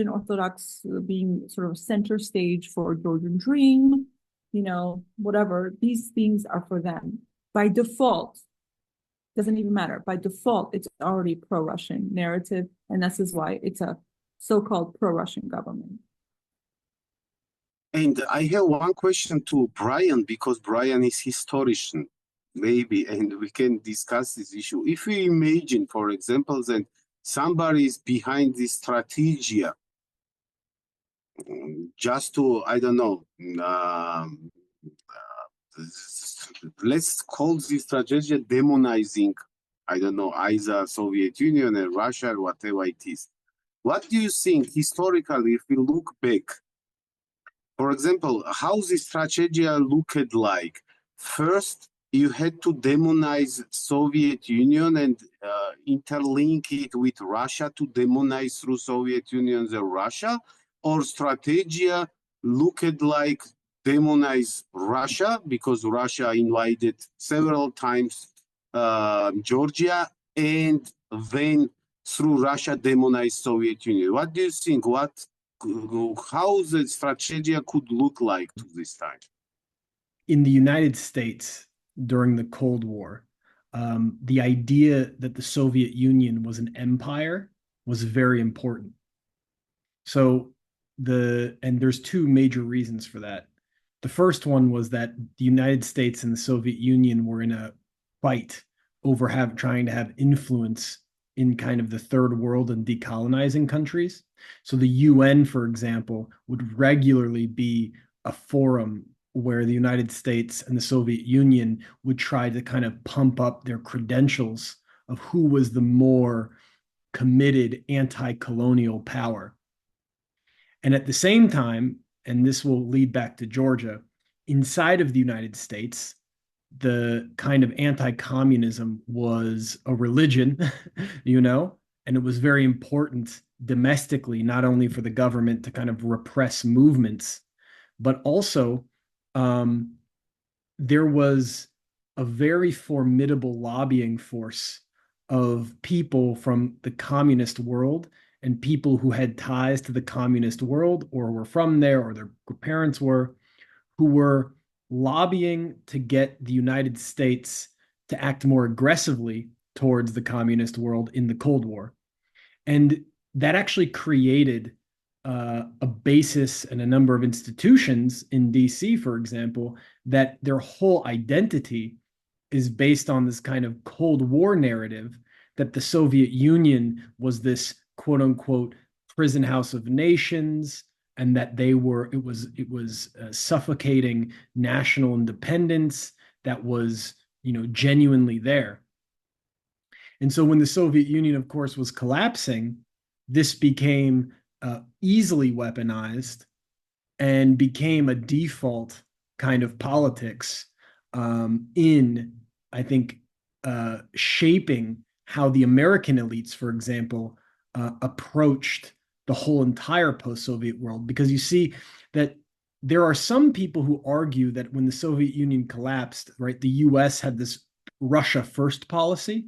Orthodox being sort of center stage for Georgian Dream, whatever, these things are for them. By default, doesn't even matter. By default, it's already pro-Russian narrative. And this is why it's a so-called pro-Russian government. And I have one question to Brian, because Brian is historian, maybe, and we can discuss this issue. If we imagine, for example, that somebody is behind this strategia, just to, I don't know, let's call this strategy demonizing, I don't know, either Soviet Union or Russia or whatever it is. What do you think historically, if we look back, for example, how this strategy looked like? First, you had to demonize Soviet Union and interlink it with Russia to demonize through Soviet Union and Russia, or strategia looked like demonize Russia because Russia invaded several times Georgia, and then through Russia demonize Soviet Union. What do you think? How the strategy could look like to this time? In the United States during the Cold War, the idea that the Soviet Union was an empire was very important. So and there's two major reasons for that. The first one was that the United States and the Soviet Union were in a fight over trying to have influence in kind of the third world and decolonizing countries. So the UN, for example, would regularly be a forum where the United States and the Soviet Union would try to kind of pump up their credentials of who was the more committed anti-colonial power. And at the same time, and this will lead back to Georgia, inside of the United States, the kind of anti-communism was a religion, and it was very important domestically, not only for the government to kind of repress movements, but also there was a very formidable lobbying force of people from the communist world and people who had ties to the communist world or were from there or their parents were, who were lobbying to get the United States to act more aggressively towards the communist world in the Cold War. And that actually created a basis and a number of institutions in DC, for example, that their whole identity is based on this kind of Cold War narrative that the Soviet Union was this quote unquote prison house of nations, and that it was suffocating national independence that was genuinely there. And so when the Soviet Union, of course, was collapsing, this became easily weaponized and became a default kind of politics in, I think, shaping how the American elites, for example, approached the whole entire post-Soviet world. Because you see that there are some people who argue that when the Soviet Union collapsed, right, the US had this Russia first policy.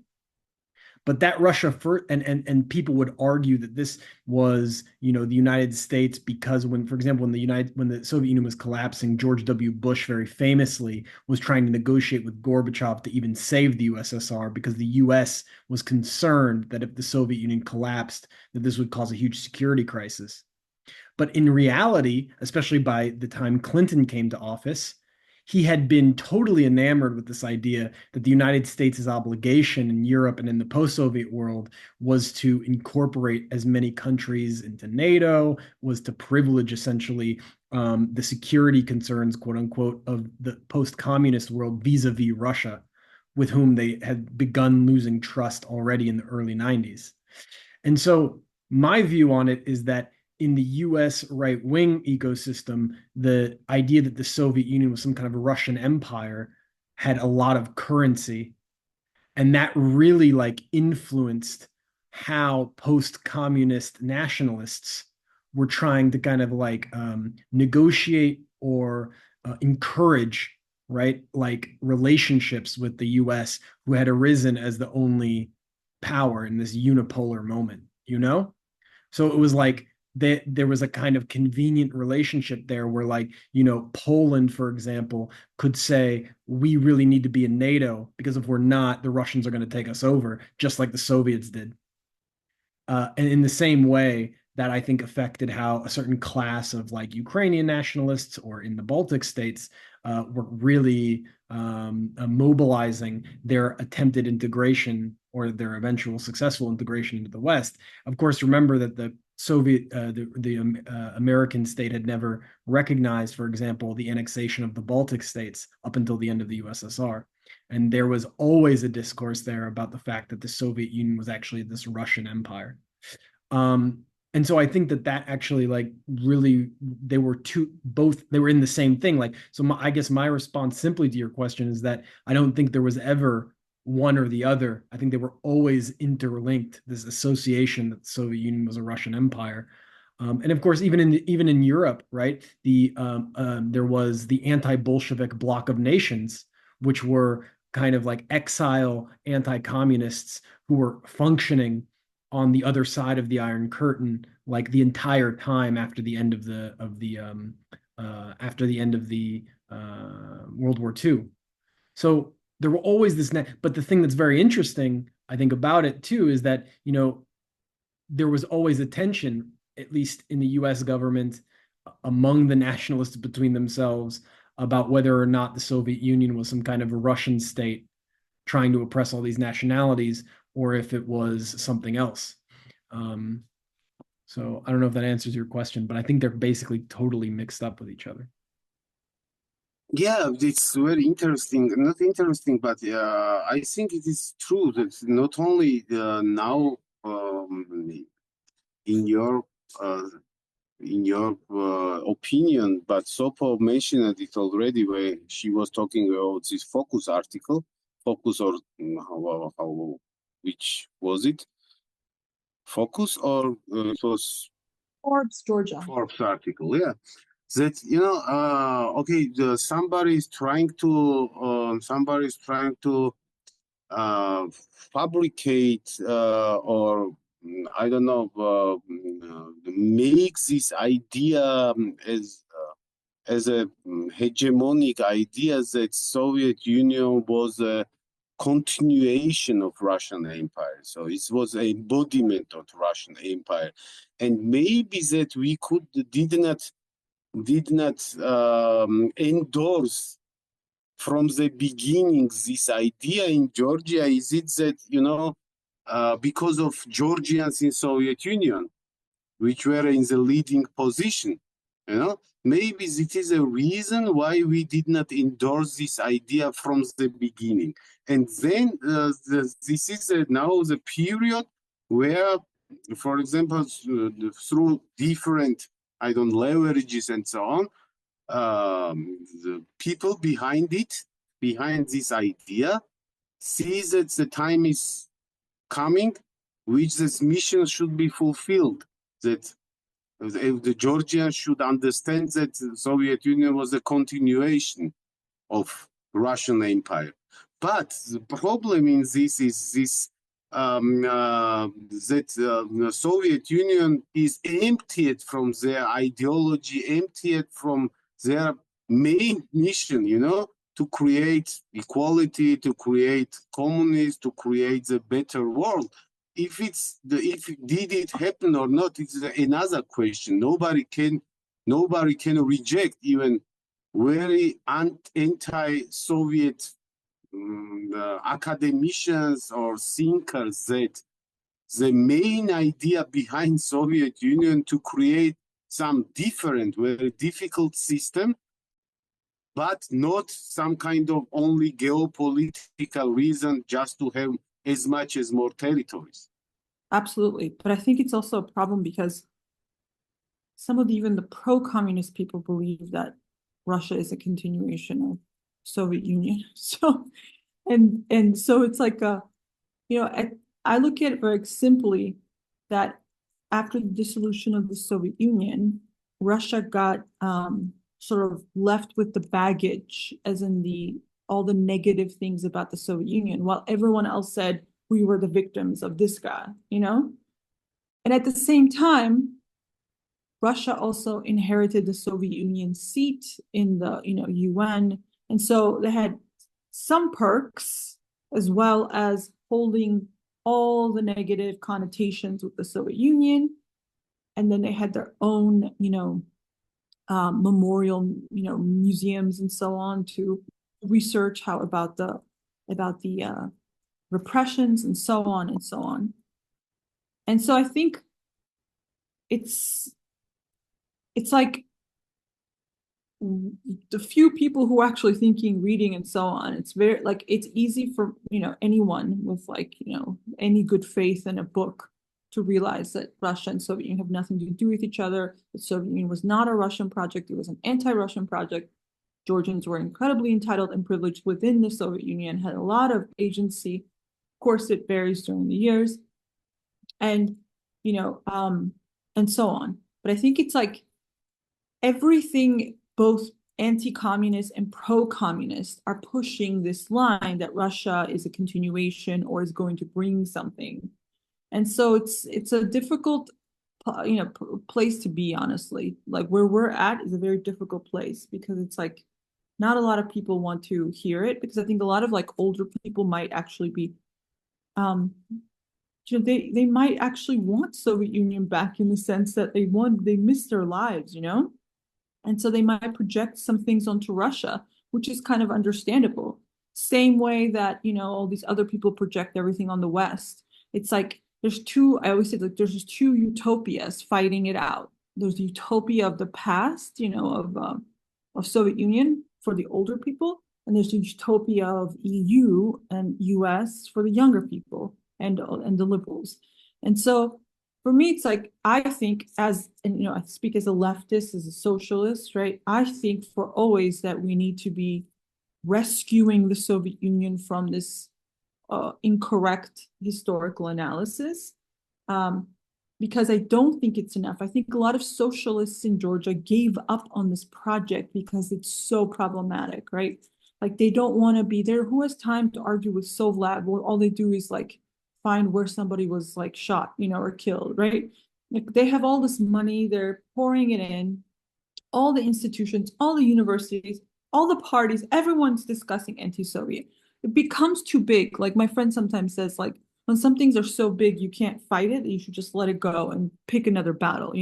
But that Russia first, and people would argue that this was, the United States, because when, for example, when the Soviet Union was collapsing, George W. Bush very famously was trying to negotiate with Gorbachev to even save the USSR, because the US was concerned that if the Soviet Union collapsed, that this would cause a huge security crisis. But in reality, especially by the time Clinton came to office, he had been totally enamored with this idea that the United States' obligation in Europe and in the post-Soviet world was to incorporate as many countries into NATO, was to privilege essentially the security concerns, quote unquote, of the post-communist world vis-a-vis Russia, with whom they had begun losing trust already in the early 90s. And so my view on it is that in the US right-wing ecosystem, the idea that the Soviet Union was some kind of a Russian empire had a lot of currency. And that really influenced how post-communist nationalists were trying to kind of negotiate or encourage, right, relationships with the US, who had arisen as the only power in this unipolar moment, So it was there was a kind of convenient relationship there where Poland, for example, could say, we really need to be in NATO, because if we're not, the Russians are going to take us over, just like the Soviets did. And in the same way, that I think affected how a certain class of Ukrainian nationalists or in the Baltic states were really mobilizing their attempted integration or their eventual successful integration into the West. Of course, remember that the American state had never recognized, for example, the annexation of the Baltic states up until the end of the USSR. And there was always a discourse there about the fact that the Soviet Union was actually this Russian empire. And so I think that actually really, they were in the same thing. I guess my response simply to your question is that I don't think there was ever one or the other. I think they were always interlinked, this association that the Soviet Union was a Russian empire. And of course, even in Europe, right, there was the anti-Bolshevik bloc of nations, which were kind of exile anti-communists who were functioning on the other side of the Iron Curtain, the entire time after the end of the World War II. So there were always but the thing that's very interesting, I think, about it too, is that, there was always a tension, at least in the US government, among the nationalists between themselves, about whether or not the Soviet Union was some kind of a Russian state trying to oppress all these nationalities, or if it was something else. So I don't know if that answers your question, but I think they're basically totally mixed up with each other. Yeah, it's very interesting. Not interesting, but I think it is true that not only now in your uh, opinion, but Sopo mentioned it already where she was talking about this focus article, focus or which was it? Focus or it was Forbes, Georgia. Forbes article, yeah. That okay, somebody is trying to fabricate or I don't know make this idea as a hegemonic idea that Soviet Union was a continuation of Russian Empire. So it was an embodiment of Russian Empire, and maybe that we did not endorse from the beginning this idea in Georgia. Is it that because of Georgians in Soviet Union, which were in the leading position, maybe it is a reason why we did not endorse this idea from the beginning. And then this is now the period where, for example, through different leverages and so on, the people behind this idea, see that the time is coming, which this mission should be fulfilled. That the Georgians should understand that the Soviet Union was a continuation of Russian Empire. But the problem in this is this that the Soviet Union is emptied from their ideology, emptied from their main mission, to create equality, to create communists, to create a better world. If did it happen or not, it's another question. Nobody can reject even very anti-Soviet academicians or thinkers that the main idea behind Soviet Union to create some different, very difficult system, but not some kind of only geopolitical reason just to have as much as more territories. Absolutely. But I think it's also a problem because some of even the pro-communist people believe that Russia is a continuation of Soviet Union. So, and so it's like I look at it very simply that after the dissolution of the Soviet Union, Russia got sort of left with the baggage, as in all the negative things about the Soviet Union, while everyone else said we were the victims of this guy, And at the same time, Russia also inherited the Soviet Union seat in the UN, and so they had some perks as well as holding all the negative connotations with the Soviet Union, and then they had their own memorial museums and so on to research about the repressions and so on and so on. And so I think it's like the few people who are actually thinking, reading and so on, it's very it's easy for anyone with any good faith in a book to realize that Russia and Soviet Union have nothing to do with each other. The Soviet Union was not a Russian project, it was an anti-Russian project. Georgians were incredibly entitled and privileged within the Soviet Union, had a lot of agency. Of course, it varies during the years, and and so on. But I think it's like everything, both anti-communist and pro-communist, are pushing this line that Russia is a continuation or is going to bring something. And so it's a difficult place to be, honestly. Like where we're at is a very difficult place because it's like not a lot of people want to hear it, because I think a lot of older people might actually be they might actually want Soviet Union back, in the sense that they miss their lives, and so they might project some things onto Russia, which is kind of understandable. Same way that all these other people project everything on the West. It's like I always say there's just two utopias fighting it out. There's the utopia of the past, of Soviet Union for the older people, and there's the utopia of EU and US for the younger people and the liberals. And so for me, it's like, I think as, and I speak as a leftist, as a socialist, right? I think for always that we need to be rescuing the Soviet Union from this incorrect historical analysis, because I don't think it's enough. I think a lot of socialists in Georgia gave up on this project because it's so problematic, right? Like they don't want to be there. Who has time to argue with Sovlad? Well, all they do is like find where somebody was like shot, or killed, right? Like they have all this money, they're pouring it in, all the institutions, all the universities, all the parties, everyone's discussing anti-Soviet. It becomes too big. Like my friend sometimes says, like, when some things are so big, you can't fight it, you should just let it go and pick another battle,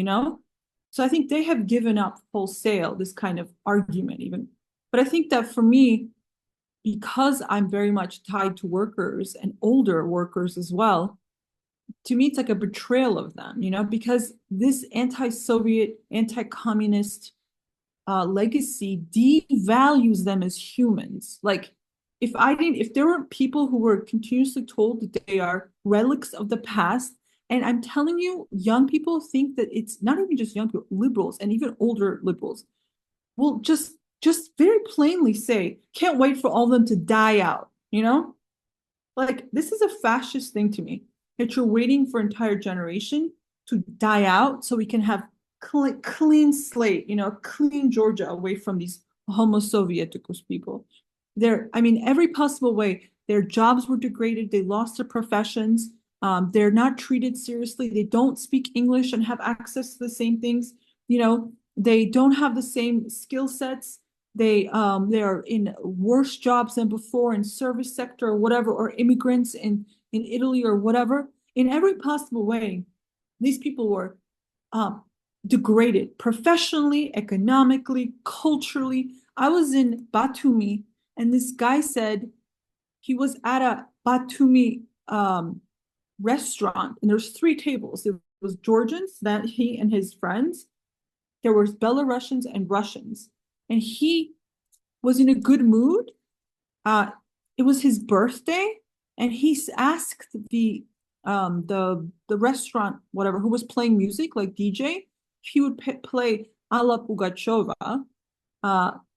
So I think they have given up wholesale this kind of argument even. But I think that for me, because I'm very much tied to workers and older workers as well, to me, it's like a betrayal of them, because this anti-Soviet, anti-communist legacy devalues them as humans. Like, if there were people who were continuously told that they are relics of the past, and I'm telling you, young people think that it's not even just young people, liberals and even older liberals will just very plainly say, can't wait for all of them to die out, Like, this is a fascist thing to me, that you're waiting for entire generation to die out so we can have clean slate, clean Georgia away from these Homo Sovieticus people. Every possible way, their jobs were degraded, they lost their professions, they're not treated seriously, they don't speak English and have access to the same things, they don't have the same skill sets, they are in worse jobs than before in service sector or whatever, or immigrants in Italy or whatever. In every possible way, these people were degraded professionally, economically, culturally. I was in Batumi, and this guy said he was at a Batumi restaurant, and there's 3 tables. There was Georgians, that he and his friends. There was Belarusians and Russians, and he was in a good mood. It was his birthday, and he asked the restaurant, whatever, who was playing music, like DJ, he would play Alla Pugacheva,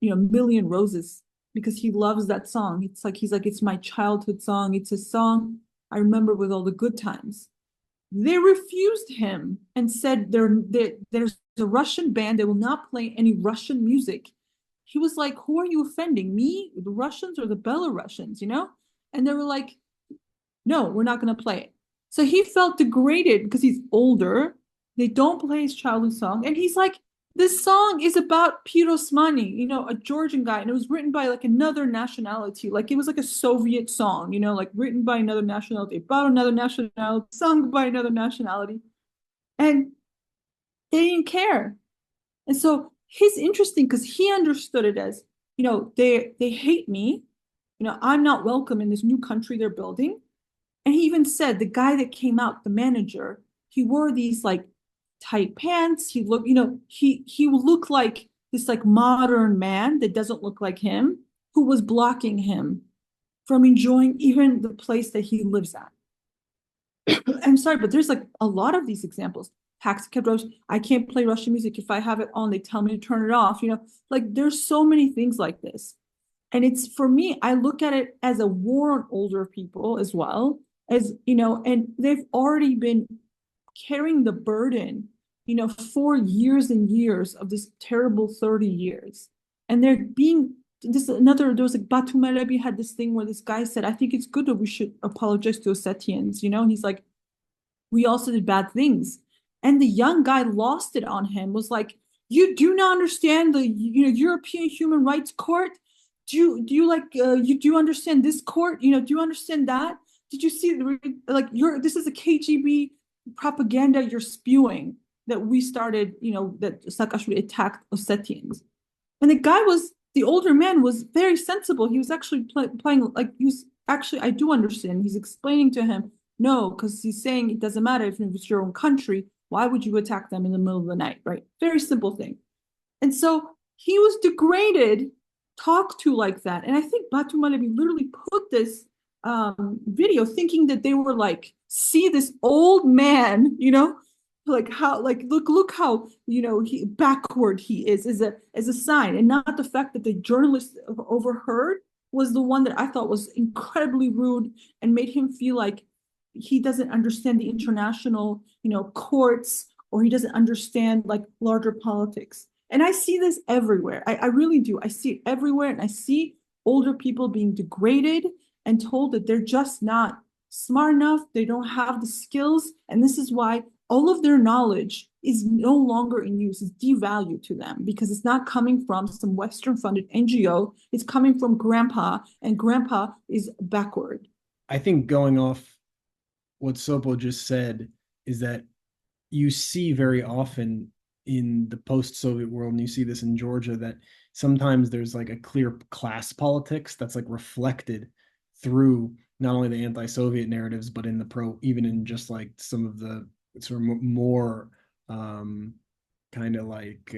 Million Roses, because he loves that song. He's like, it's my childhood song. It's a song I remember with all the good times. They refused him and said there's a Russian band. They will not play any Russian music. He was like, who are you offending? Me, the Russians, or the Belarusians, And they were like, no, we're not going to play it. So he felt degraded because he's older. They don't play his childhood song. And he's like, this song is about Pirosmani, a Georgian guy. And it was written by like another nationality. Like it was like a Soviet song, like written by another nationality, about another nationality, sung by another nationality. And they didn't care. And so he's interesting because he understood it as, they hate me. I'm not welcome in this new country they're building. And he even said, the guy that came out, the manager, he wore these like tight pants. He looked, he looked like this like modern man that doesn't look like him, who was blocking him from enjoying even the place that he lives at. I'm sorry, but there's like a lot of these examples. Taxi cab drivers, I can't play Russian music. If I have it on, they tell me to turn it off. Like there's so many things like this. And it's, for me, I look at it as a war on older people as well, as, and they've already been carrying the burden, for years and years of this terrible 30 years. And they're being, there was like Batumi Rebbe had this thing where this guy said, I think it's good that we should apologize to Ossetians, and he's like, we also did bad things. And the young guy lost it on him, was like, you do not understand the European Human Rights Court? Do you understand this court? Do you understand that? Did you see this is a KGB propaganda you're spewing, that we started, that Saakashvili attacked Ossetians. And the older man was very sensible. He was actually playing, like, I do understand. He's explaining to him, no, because he's saying it doesn't matter if it's your own country. Why would you attack them in the middle of the night, right? Very simple thing. And so he was degraded talk to like that. And I think Batu Malevi literally put this video thinking that they were like, see this old man, like how, like look how, he backward he is as a sign, and not the fact that the journalist overheard was the one that I thought was incredibly rude and made him feel like he doesn't understand the international, courts, or he doesn't understand like larger politics. And I see this everywhere. I really do. I see it everywhere. And I see older people being degraded and told that they're just not smart enough. They don't have the skills. And this is why all of their knowledge is no longer in use. It's devalued to them because it's not coming from some Western funded NGO. It's coming from grandpa, and grandpa is backward. I think going off what Sopo just said is that you see very often in the post-Soviet world, and you see this in Georgia, that sometimes there's like a clear class politics that's like reflected through not only the anti-Soviet narratives, but in the even in just like some of the sort of more kind of like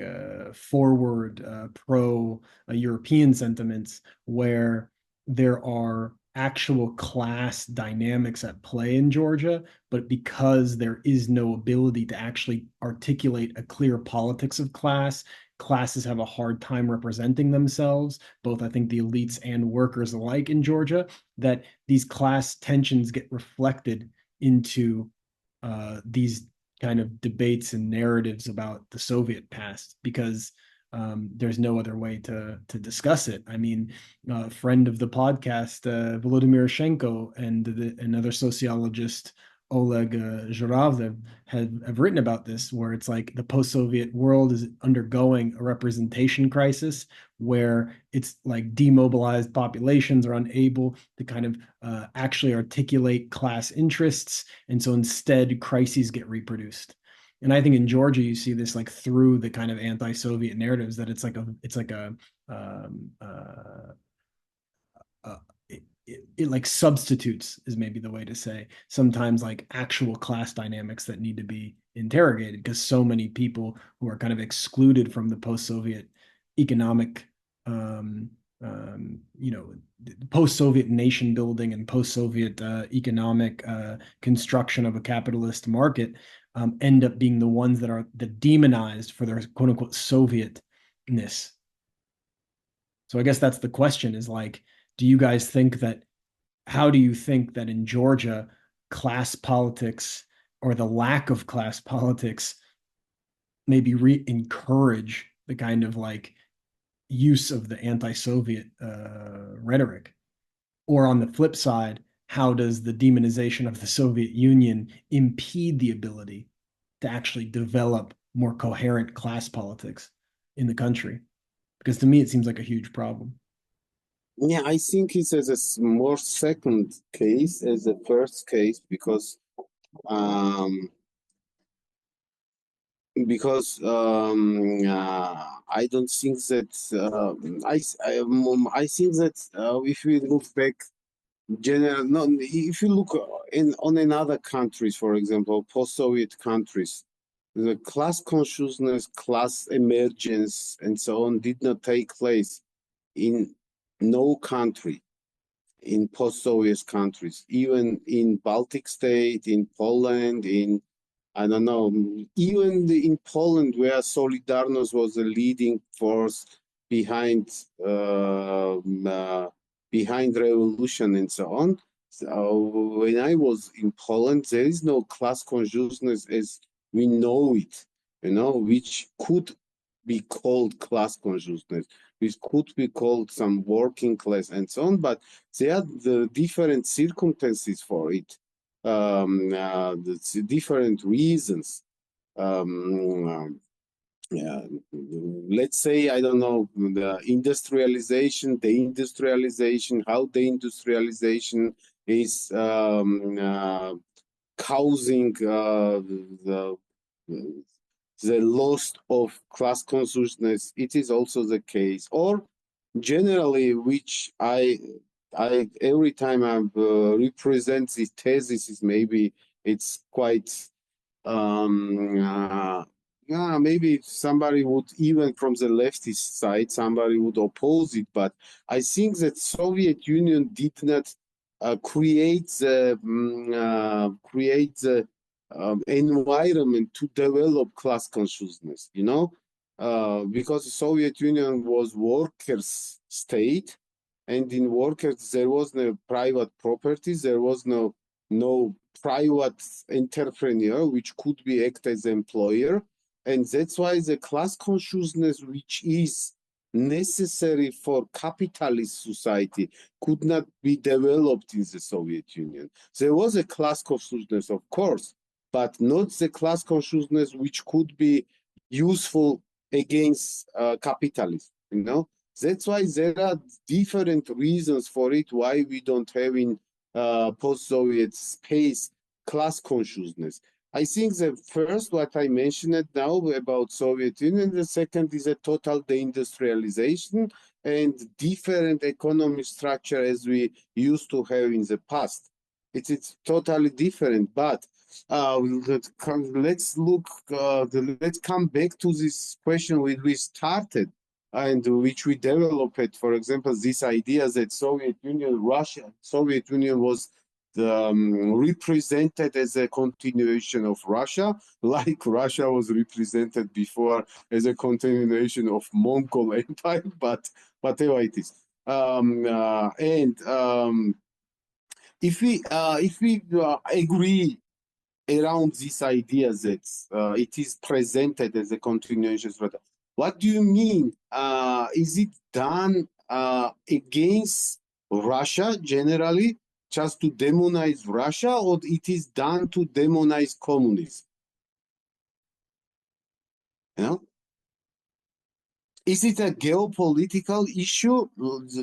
forward pro-European sentiments, where there are actual class dynamics at play in Georgia, but because there is no ability to actually articulate a clear politics of class, classes have a hard time representing themselves, both I think the elites and workers alike in Georgia, that these class tensions get reflected into these kind of debates and narratives about the Soviet past, because there's no other way to discuss it. I mean, a friend of the podcast, Volodymyr Shenko, and another sociologist, Oleg Zhuravlev, have written about this, where it's like the post-Soviet world is undergoing a representation crisis, where it's like demobilized populations are unable to kind of actually articulate class interests, and so instead crises get reproduced. And I think in Georgia you see this like through the kind of anti-Soviet narratives, that it's like it like substitutes, is maybe the way to say, sometimes like actual class dynamics that need to be interrogated, because so many people who are kind of excluded from the post-Soviet economic post-Soviet nation building and post-Soviet economic construction of a capitalist market end up being the ones that are demonized for their quote unquote Sovietness. So I guess that's the question, is like, how do you think that in Georgia, class politics, or the lack of class politics, maybe encourage the kind of like use of the anti-Soviet rhetoric? Or on the flip side, how does the demonization of the Soviet Union impede the ability to actually develop more coherent class politics in the country? Because to me, it seems like a huge problem. Yeah, I think it's as a more second case as the first case, because I don't think that I think that if we look back, if you look on another countries, for example, post-Soviet countries, the class consciousness, class emergence, and so on did not take place in no country in post-Soviet countries, even in Baltic state, in Poland, I don't know, even in Poland, where Solidarność was the leading force behind revolution and so on. So when I was in Poland, there is no class consciousness as we know it, which could be called class consciousness, which could be called some working class and so on, but there are the different circumstances for it, the different reasons. Let's say, I don't know, the industrialization, how the industrialization is causing the loss of class consciousness. It is also the case, or generally, which I every time I represent this thesis, is maybe it's quite maybe somebody would, even from the leftist side, somebody would oppose it, but I think that Soviet Union did not create the environment to develop class consciousness, because the Soviet Union was workers' state, and in workers there was no private property, there was no private entrepreneur which could be act as employer, and that's why the class consciousness which is necessary for capitalist society could not be developed in the Soviet Union. There was a class consciousness, of course, but not the class consciousness which could be useful against capitalism. That's why there are different reasons for it, why we don't have in post-Soviet space class consciousness. I think the first, what I mentioned now about Soviet Union, the second is a total deindustrialization and different economic structure as we used to have in the past. It's totally different, but let's come back to this question which we started and which we developed. For example, this idea that Soviet Union was represented as a continuation of Russia, like Russia was represented before as a continuation of Mongol Empire, but whatever it is. If we agree around this idea that it is presented as a continuation, what do you mean? Is it done against Russia generally, just to demonize Russia, or it is done to demonize communism? Is it a geopolitical issue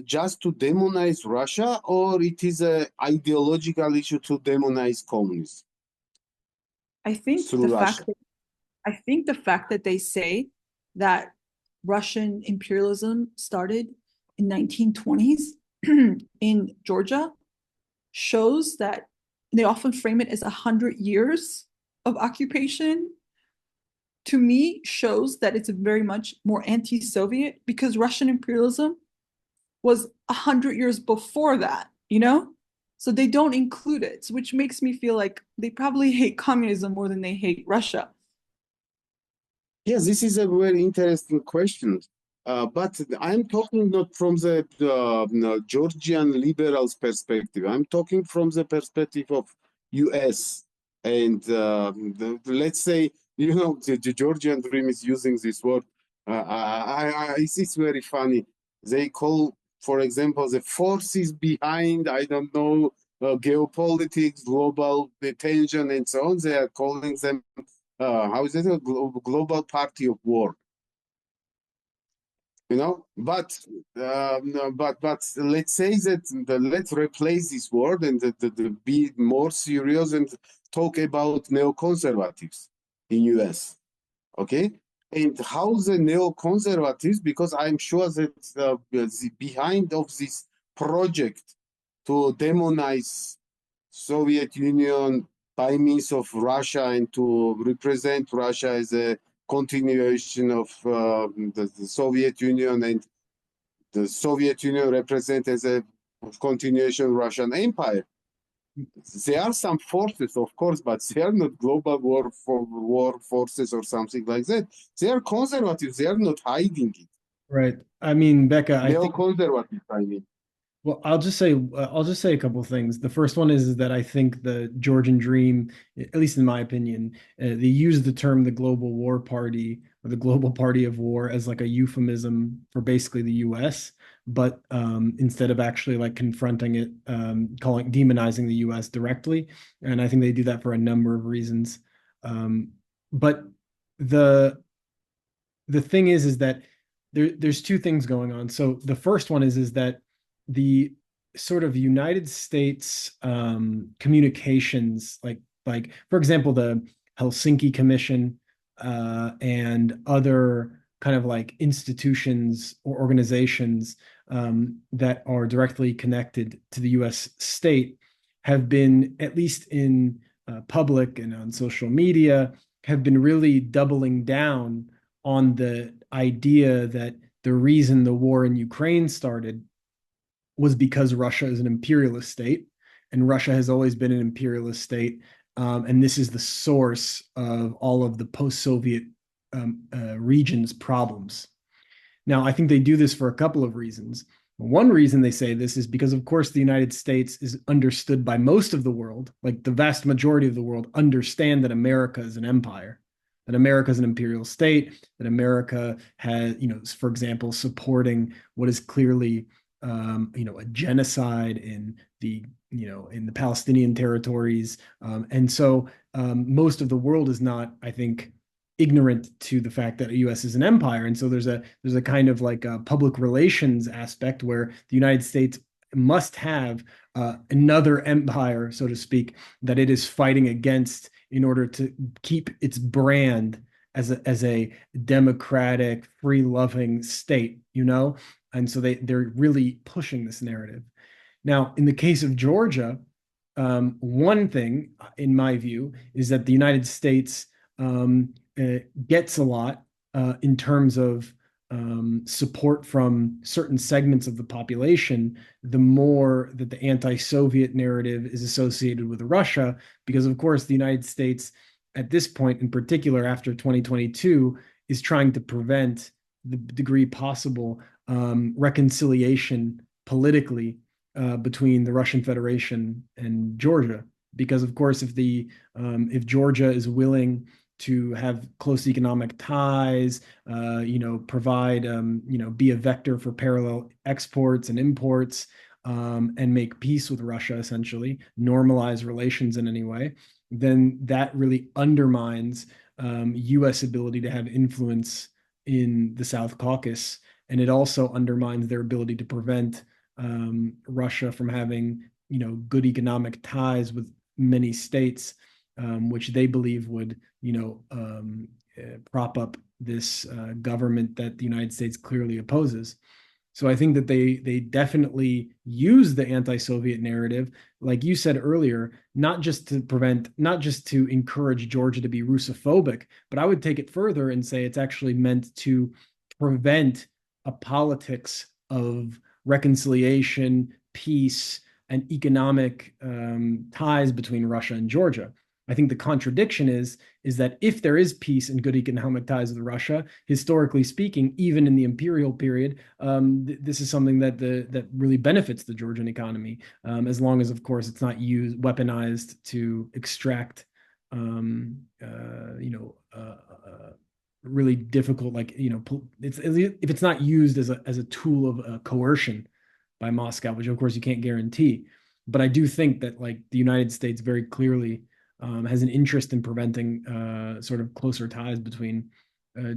just to demonize Russia, or it is an ideological issue to demonize communism? I think the fact that they say that Russian imperialism started in 1920s in Georgia shows that they often frame it as 100 years of occupation. To me, shows that it's very much more anti-Soviet, because Russian imperialism was 100 years before that, So they don't include it, which makes me feel like they probably hate communism more than they hate Russia. Yes, this is a very interesting question. But I'm talking not from the Georgian liberals' perspective. I'm talking from the perspective of US. And let's say, the Georgian dream is using this word. It's very funny. They call, for example, the forces behind, I don't know, geopolitics, global tension, and so on. They are calling them, how is it, a global party of war. But let's say that let's replace this word and be more serious and talk about neoconservatives in US, okay? And how the neoconservatives, because I'm sure that the behind of this project to demonize Soviet Union by means of Russia and to represent Russia as a continuation of the Soviet Union, and the Soviet Union represent as a continuation of Russian Empire. There are some forces, of course, but they are not global war forces or something like that. They are conservative. They are not hiding it. Right. I mean, Beka, I think conservative, I mean. Well, I'll just say a couple of things. The first one is that I think the Georgian dream, at least in my opinion, they use the term the global war party or the global party of war as like a euphemism for basically the US, but instead of actually like confronting it, demonizing the US directly. And I think they do that for a number of reasons. But the thing is that there's two things going on. So the first one is that the sort of United States communications, like for example, the Helsinki Commission and other kind of like institutions or organizations that are directly connected to the US state have been, at least in public and on social media, have been really doubling down on the idea that the reason the war in Ukraine started was because Russia is an imperialist state, and Russia has always been an imperialist state. And this is the source of all of the post-Soviet region's problems. Now, I think they do this for a couple of reasons. One reason they say this is because, of course, the United States is understood by most of the world, like the vast majority of the world understand that America is an empire, that America is an imperial state, that America has, for example, supporting what is clearly, a genocide in the Palestinian territories. And so most of the world is not, I think, ignorant to the fact that the U.S. is an empire. And so there's a kind of like a public relations aspect where the United States must have another empire, so to speak, that it is fighting against in order to keep its brand as a democratic, free-loving state, And so they're really pushing this narrative. Now, in the case of Georgia, one thing, in my view, is that the United States gets a lot in terms of support from certain segments of the population, the more that the anti-Soviet narrative is associated with Russia, because of course the United States at this point in particular after 2022 is trying to prevent the degree possible reconciliation politically between the Russian Federation and Georgia, because of course if Georgia is willing to have close economic ties, provide, be a vector for parallel exports and imports, and make peace with Russia, essentially, normalize relations in any way, then that really undermines U.S. ability to have influence in the South Caucasus. And it also undermines their ability to prevent Russia from having, good economic ties with many states, which they believe would, prop up this government that the United States clearly opposes. So I think that they definitely use the anti-Soviet narrative, like you said earlier, not just to encourage Georgia to be Russophobic, but I would take it further and say it's actually meant to prevent a politics of reconciliation, peace, and economic ties between Russia and Georgia. I think the contradiction is that if there is peace and good economic ties with Russia, historically speaking, even in the imperial period, this is something that really benefits the Georgian economy, as long as, of course, it's not weaponized to extract, really difficult, if it's not used as a tool of coercion by Moscow, which of course you can't guarantee. But I do think that the United States very clearly has an interest in preventing sort of closer ties between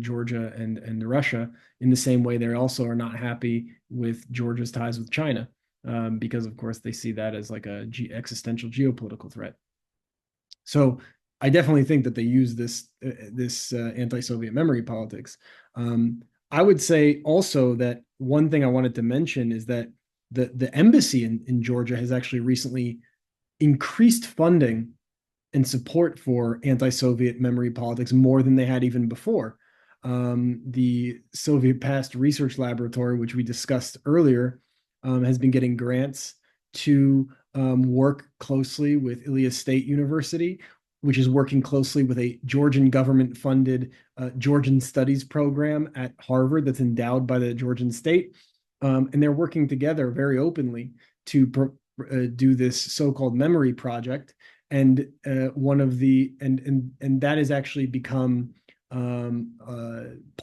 Georgia and Russia, in the same way they also are not happy with Georgia's ties with China, because of course they see that as like a existential geopolitical threat. So I definitely think that they use this anti-Soviet memory politics. I would say also that one thing I wanted to mention is that the embassy in Georgia has actually recently increased funding and support for anti-Soviet memory politics more than they had even before. The Soviet Past Research Laboratory, which we discussed earlier, has been getting grants to work closely with Ilia State University, which is working closely with a Georgian government-funded Georgian studies program at Harvard that's endowed by the Georgian state. And they're working together very openly to do this so-called memory project. And and that has actually become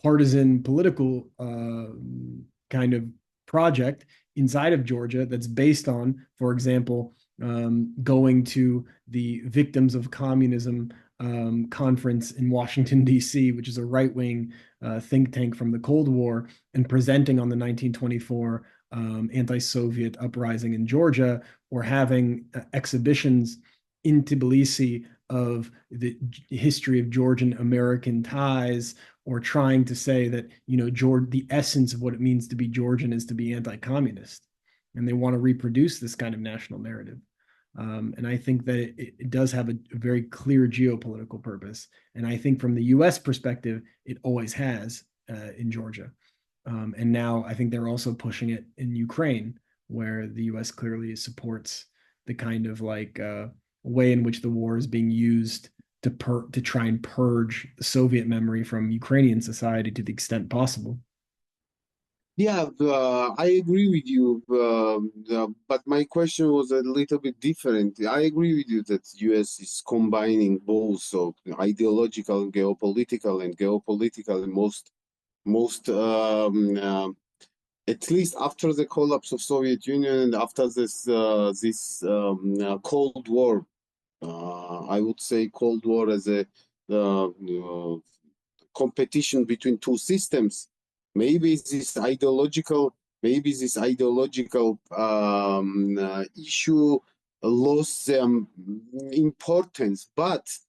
partisan political kind of project inside of Georgia that's based on, for example, going to the Victims of Communism conference in Washington, D.C., which is a right-wing think tank from the Cold War, and presenting on the 1924 anti-Soviet uprising in Georgia, or having exhibitions in Tbilisi of the history of Georgian American ties, or trying to say that, the essence of what it means to be Georgian is to be anti-communist. And they want to reproduce this kind of national narrative. And I think that it does have a very clear geopolitical purpose. And I think from the US perspective, it always has in Georgia. And now I think they're also pushing it in Ukraine, where the US clearly supports the kind of way in which the war is being used to try and purge the Soviet memory from Ukrainian society to the extent possible. Yeah, I agree with you, but my question was a little bit different. I agree with you that US is combining both so ideological and geopolitical, and most at least after the collapse of Soviet Union and after this Cold War. I would say Cold War as a competition between two systems. Maybe this ideological issue lost importance, but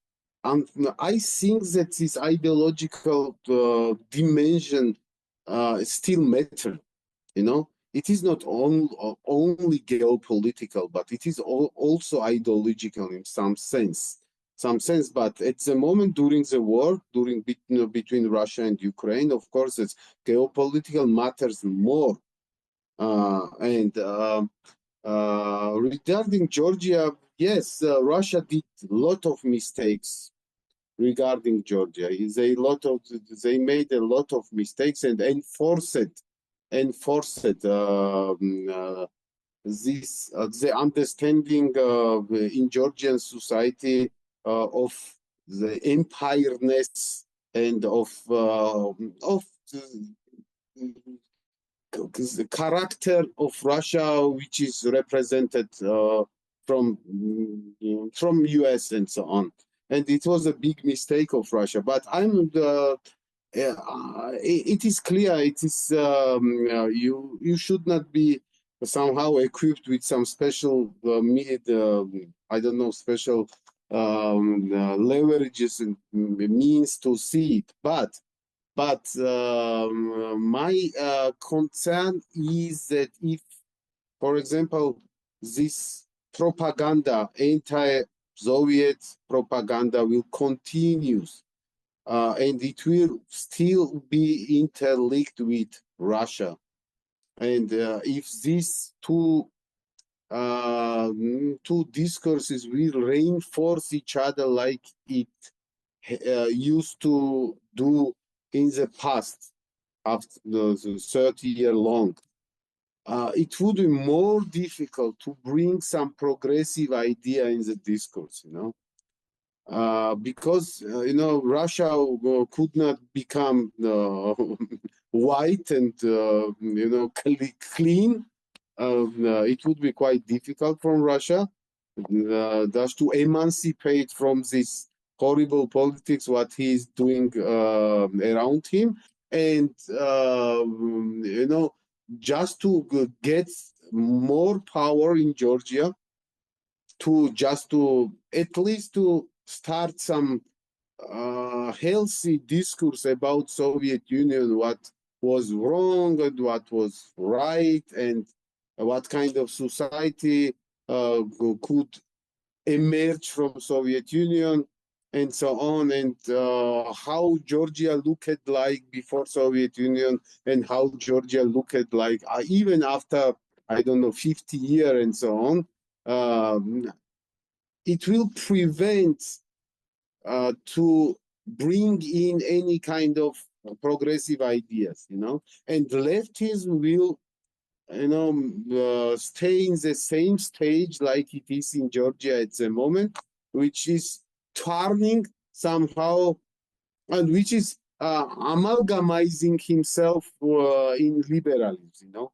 I think that this ideological dimension still matter. It is not only geopolitical, but it is also ideological in some sense. But at the moment during the war, between Russia and Ukraine, of course, it's geopolitical matters more. Regarding Georgia, yes, Russia did a lot of mistakes regarding Georgia. They made a lot of mistakes and enforced the understanding in Georgian society of the empireness and of the character of Russia, which is represented from US and so on. And it was a big mistake of Russia. But it is clear. It is you should not be somehow equipped with some special special leverages and means to see it. But my concern is that if, for example, this propaganda, anti-Soviet propaganda, will continue. And it will still be interlinked with Russia. And if these two discourses will reinforce each other like it used to do in the past, after the 30-year long, it would be more difficult to bring some progressive idea in the discourse, because Russia could not become white and clean. It would be quite difficult from Russia just to emancipate from this horrible politics what he is doing around him, and just to get more power in Georgia, to at least to start some healthy discourse about Soviet Union, what was wrong and what was right, and what kind of society could emerge from Soviet Union, and so on, and how Georgia looked like before Soviet Union, and how Georgia looked like even after, 50 years and so on. It will prevent to bring in any kind of progressive ideas, and leftism will, stay in the same stage like it is in Georgia at the moment, which is turning somehow, and which is amalgamizing himself in liberalism,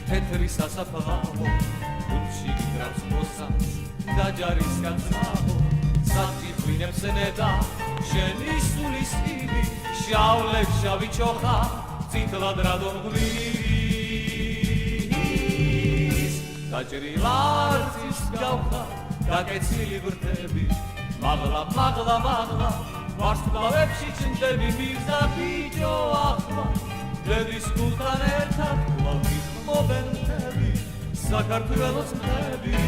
თეთრი სასაფლაო, გულში გრავს მოსას და ჯარისკენ ძმაო, საწიწვინებს ნეტა, შენი სულის ივი, შავლებს შავი ჩოხა, წითლად რადომ ღვინის, დაჭრილ არწის გავხარ, დაკეცილი ვრთები, მაღლა, ვარსკვლავებში ჩნდები მიგზა ბიჭო ახლა დედის გულთან ერთად კვლავ გიხმობენ მთები საქართველოს მთები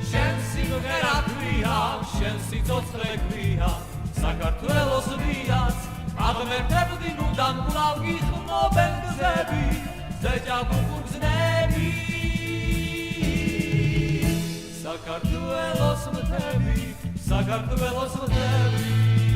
შენ სიმღერა ქვია შენ სიცოცხლე ქვია საქართველოს ვიაც აღმერთებდი ნუდან კვლავ გიხმობენ გზები ზეჭაბუკუგზნები საქართველოს მთები საქართველოს მთები